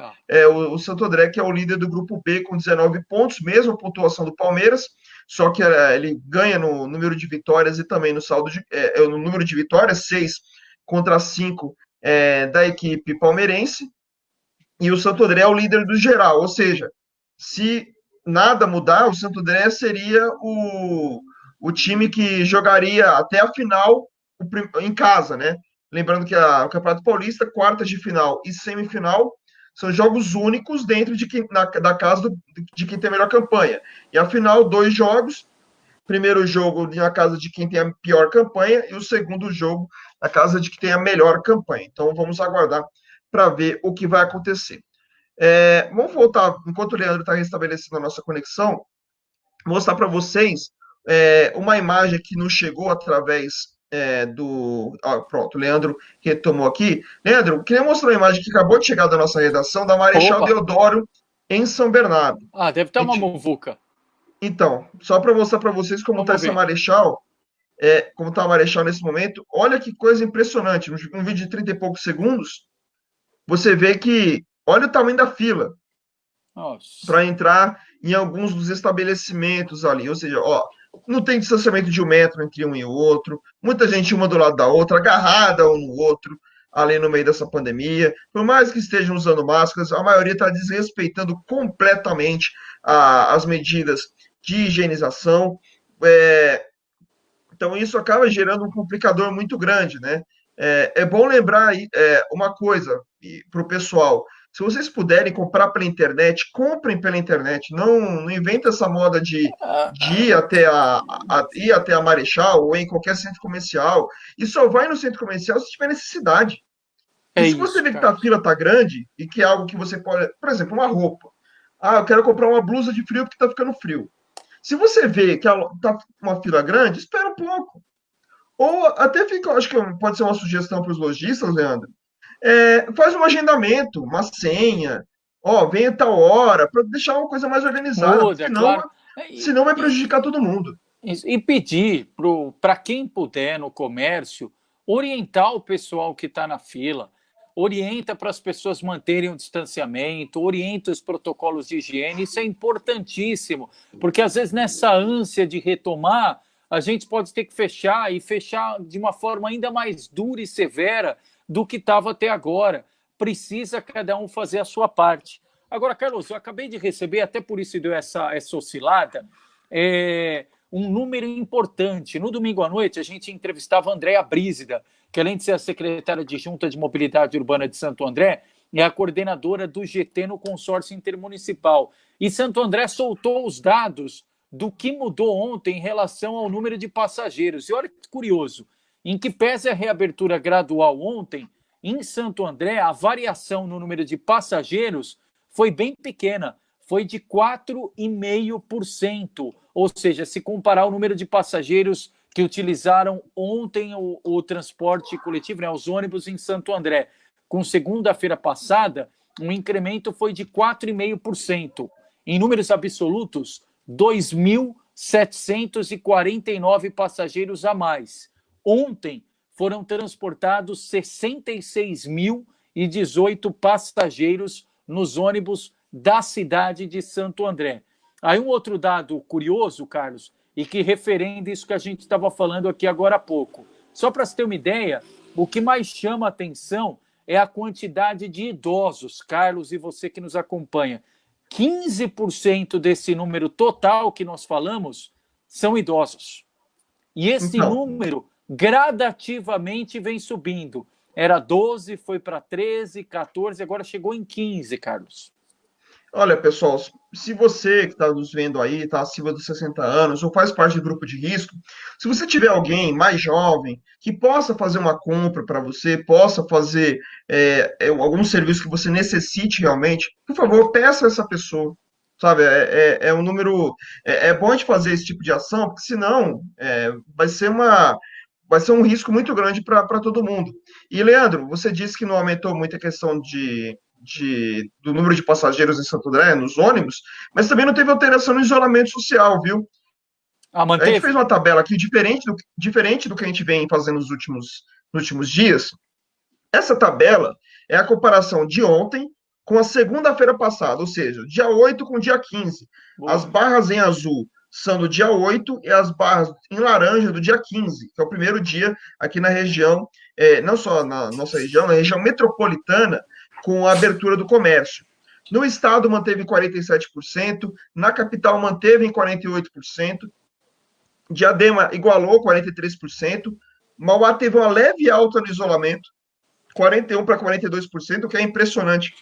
O Santo André, que é o líder do grupo B com 19 pontos, mesma pontuação do Palmeiras, só que ele ganha no número de vitórias e também no saldo no número de vitórias, 6 contra 5 da equipe palmeirense. E o Santo André é o líder do geral, ou seja, se nada mudar, o Santo André seria o time que jogaria até a final em casa, né? Lembrando que o Campeonato Paulista, quartas de final e semifinal, são jogos únicos dentro da casa de quem tem a melhor campanha. E a final, 2 jogos. Primeiro jogo na casa de quem tem a pior campanha e o segundo jogo na casa de quem tem a melhor campanha. Então, vamos aguardar para ver o que vai acontecer. Vamos voltar, enquanto o Leandro está restabelecendo a nossa conexão, mostrar para vocês uma imagem que nos chegou através pronto, o Leandro retomou aqui. Leandro, queria mostrar uma imagem que acabou de chegar da nossa redação, da Marechal Deodoro, em São Bernardo. Deve estar uma muvuca. Então, só para mostrar para vocês como está essa Marechal, como está a Marechal nesse momento, olha que coisa impressionante. Um vídeo de 30 e poucos segundos, você vê que, olha o tamanho da fila para entrar em alguns dos estabelecimentos ali. Ou seja, não tem distanciamento de 1 metro entre um e outro, muita gente uma do lado da outra, agarrada um no outro, ali no meio dessa pandemia. Por mais que estejam usando máscaras, a maioria está desrespeitando completamente as medidas de higienização. Então, isso acaba gerando um complicador muito grande, né? É bom lembrar aí uma coisa para o pessoal. Se vocês puderem comprar pela internet, comprem pela internet. Não inventa essa moda de ir até a Marechal ou em qualquer centro comercial. E só vai no centro comercial se tiver necessidade. E se você vê que a fila tá grande e que é algo que você pode... Por exemplo, uma roupa. Ah, eu quero comprar uma blusa de frio porque tá ficando frio. Se você vê que tá uma fila grande, espera um pouco. Ou até fica, acho que pode ser uma sugestão para os lojistas, Leandro. Faz um agendamento, uma senha. Ó, venha tal hora, para deixar uma coisa mais organizada. Muda, claro. Senão vai prejudicar todo mundo. E pedir para quem puder no comércio orientar o pessoal que está na fila, orienta para as pessoas manterem o distanciamento, orienta os protocolos de higiene, isso é importantíssimo, porque às vezes nessa ânsia de retomar, a gente pode ter que fechar de uma forma ainda mais dura e severa do que estava até agora. Precisa cada um fazer a sua parte. Agora, Carlos, eu acabei de receber, até por isso deu essa oscilada, um número importante. No domingo à noite, a gente entrevistava a Andréa Brísida, que além de ser a secretária adjunta de Mobilidade Urbana de Santo André, é a coordenadora do GT no consórcio intermunicipal. E Santo André soltou os dados do que mudou ontem em relação ao número de passageiros. E olha que curioso, em que pese a reabertura gradual ontem, em Santo André, a variação no número de passageiros foi bem pequena, foi de 4,5%. Ou seja, se comparar o número de passageiros que utilizaram ontem o transporte coletivo, né, os ônibus em Santo André, com segunda-feira passada, o incremento foi de 4,5%. Em números absolutos, 2.749 passageiros a mais. Ontem foram transportados 66.018 passageiros nos ônibus da cidade de Santo André. Aí um outro dado curioso, Carlos, e que referenda isso que a gente estava falando aqui agora há pouco. Só para você ter uma ideia, o que mais chama a atenção é a quantidade de idosos, Carlos, e você que nos acompanha. 15% desse número total que nós falamos são idosos. E esse número gradativamente vem subindo. Era 12, foi para 13, 14, agora chegou em 15, Carlos. Olha, pessoal, se você que está nos vendo aí, está acima dos 60 anos ou faz parte do grupo de risco, se você tiver alguém mais jovem que possa fazer uma compra para você, possa fazer algum serviço que você necessite realmente, por favor, peça a essa pessoa. Sabe, é um número... É bom de fazer esse tipo de ação, porque senão vai ser um risco muito grande para todo mundo. E, Leandro, você disse que não aumentou muito a questão do número de passageiros em Santo André, nos ônibus, mas também não teve alteração no isolamento social, viu? A gente fez uma tabela aqui diferente do que a gente vem fazendo nos últimos dias. Essa tabela é a comparação de ontem com a segunda-feira passada, ou seja, dia 8 com dia 15. Boa. As barras em azul são do dia 8 e as barras em laranja do dia 15, que é o primeiro dia aqui na região, não só na nossa região, na região metropolitana, com a abertura do comércio. No estado manteve 47%, na capital manteve em 48%, Diadema igualou 43%, Mauá teve uma leve alta no isolamento, 41% para 42%, o que é impressionante,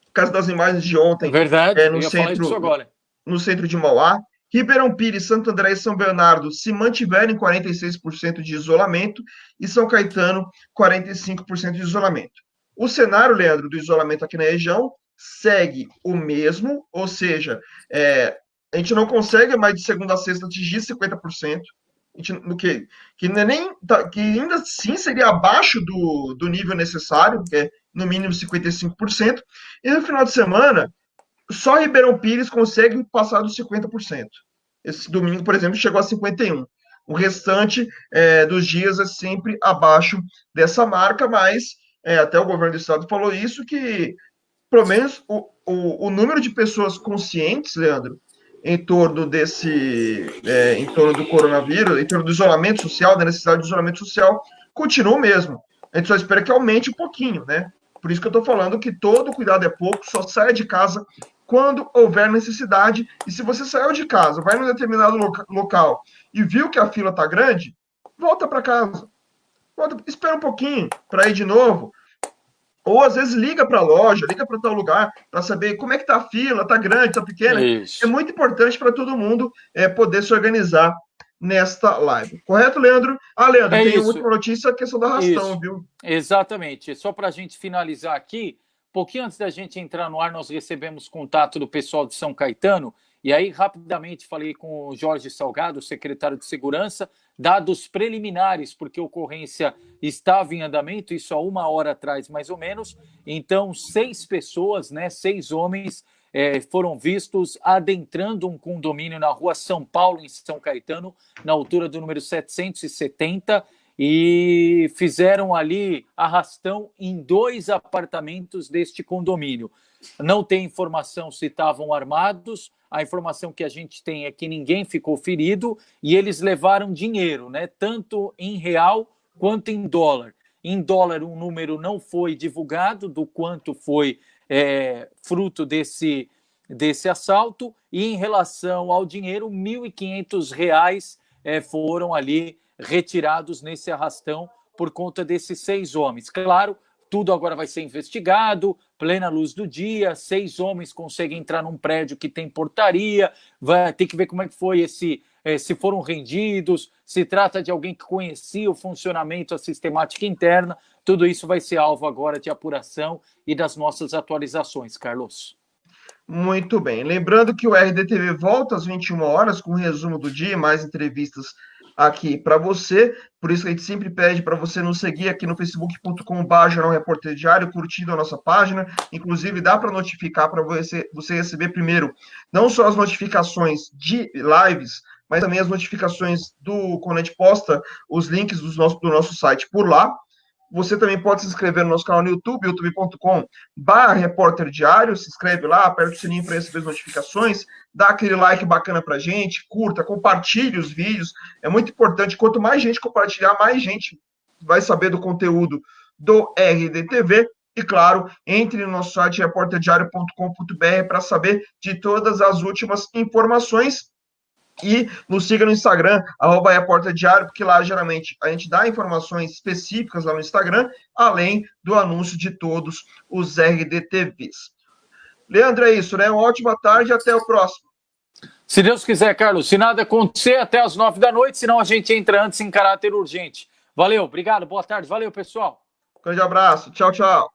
por causa das imagens de ontem. Verdade, eu ia falar disso agora. No centro de Mauá. Ribeirão Pires, Santo André e São Bernardo se mantiveram em 46% de isolamento e São Caetano, 45% de isolamento. O cenário, Leandro, do isolamento aqui na região segue o mesmo, ou seja, a gente não consegue mais de segunda a sexta atingir 50%, que ainda assim seria abaixo do nível necessário, que é no mínimo 55%, e no final de semana, só Ribeirão Pires consegue passar dos 50%. Esse domingo, por exemplo, chegou a 51%. O restante dos dias é sempre abaixo dessa marca, mas até o governo do estado falou isso, que pelo menos o número de pessoas conscientes, Leandro, em torno do coronavírus, em torno do isolamento social, da necessidade de isolamento social, continua o mesmo. A gente só espera que aumente um pouquinho, né? Por isso que eu estou falando que todo cuidado é pouco, só saia de casa quando houver necessidade. E se você saiu de casa, vai num determinado local e viu que a fila está grande, volta para casa. Espera um pouquinho para ir de novo. Ou às vezes liga para a loja, liga para tal lugar, para saber como é que tá a fila, tá grande, tá pequena. Isso. É muito importante para todo mundo poder se organizar nesta live. Correto, Leandro? Leandro, tem uma última notícia, a questão do arrastão, viu? Exatamente. Só para a gente finalizar aqui, pouquinho antes da gente entrar no ar, nós recebemos contato do pessoal de São Caetano, e aí rapidamente falei com o Jorge Salgado, secretário de Segurança, dados preliminares, porque a ocorrência estava em andamento, isso há 1 hora atrás, mais ou menos. Então, 6 pessoas, 6 homens, foram vistos adentrando um condomínio na rua São Paulo, em São Caetano, na altura do número 770, e fizeram ali arrastão em 2 apartamentos deste condomínio. Não tem informação se estavam armados, a informação que a gente tem é que ninguém ficou ferido e eles levaram dinheiro, tanto em real quanto em dólar. Em dólar, um número não foi divulgado do quanto foi fruto desse assalto, e em relação ao dinheiro, R$ 1.500 foram ali retirados nesse arrastão por conta desses 6 homens. Claro, tudo agora vai ser investigado, plena luz do dia, 6 homens conseguem entrar num prédio que tem portaria, vai ter que ver como é que foi se foram rendidos, se trata de alguém que conhecia o funcionamento, a sistemática interna, tudo isso vai ser alvo agora de apuração e das nossas atualizações, Carlos. Muito bem. Lembrando que o RDTV volta às 21 horas com um resumo do dia, mais entrevistas aqui para você, por isso que a gente sempre pede para você nos seguir aqui no facebook.com/Jornal Repórter Diário, curtindo a nossa página, inclusive dá para notificar para você receber primeiro, não só as notificações de lives, mas também as notificações quando a gente posta os links do nosso site por lá. Você também pode se inscrever no nosso canal no YouTube, youtube.com/Repórter Diário, se inscreve lá, aperta o sininho para receber as notificações, dá aquele like bacana pra gente, curta, compartilhe os vídeos, é muito importante, quanto mais gente compartilhar, mais gente vai saber do conteúdo do RDTV, e claro, entre no nosso site repórterdiario.com.br para saber de todas as últimas informações. E nos siga no Instagram, @RepórterDiário, porque lá geralmente a gente dá informações específicas lá no Instagram, além do anúncio de todos os RDTVs. Leandro, é isso, Uma ótima tarde e até o próximo. Se Deus quiser, Carlos, se nada acontecer, até às 9 da noite, senão a gente entra antes em caráter urgente. Valeu, obrigado, boa tarde, valeu, pessoal. Grande abraço, tchau, tchau.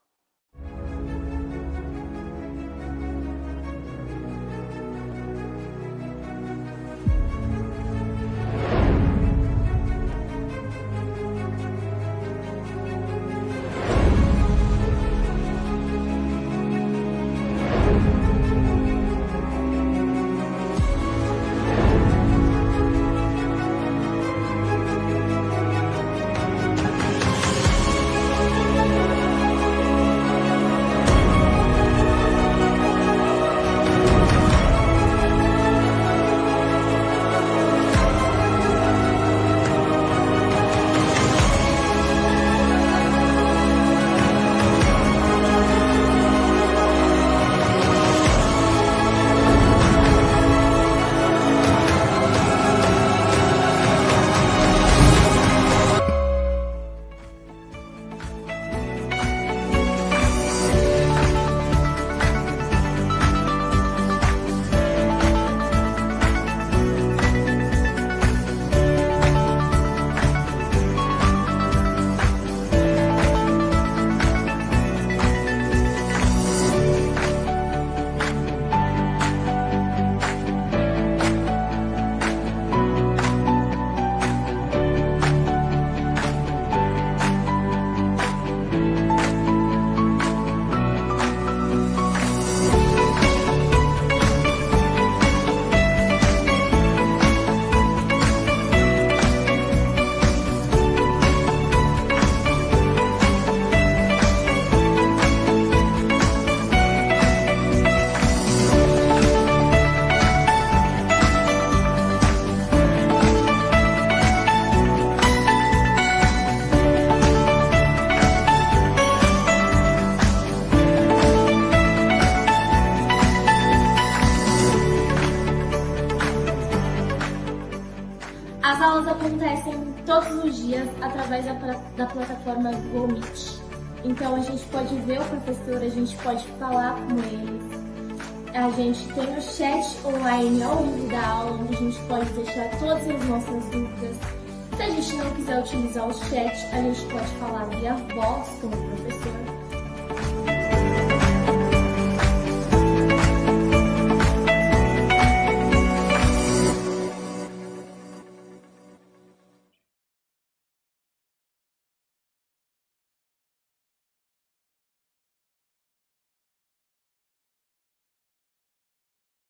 As aulas acontecem todos os dias através da plataforma Google Meet. Então a gente pode ver o professor, a gente pode falar com eles. A gente tem o chat online ao longo da aula, onde a gente pode deixar todas as nossas dúvidas. Se a gente não quiser utilizar o chat, a gente pode falar via voz com o professor.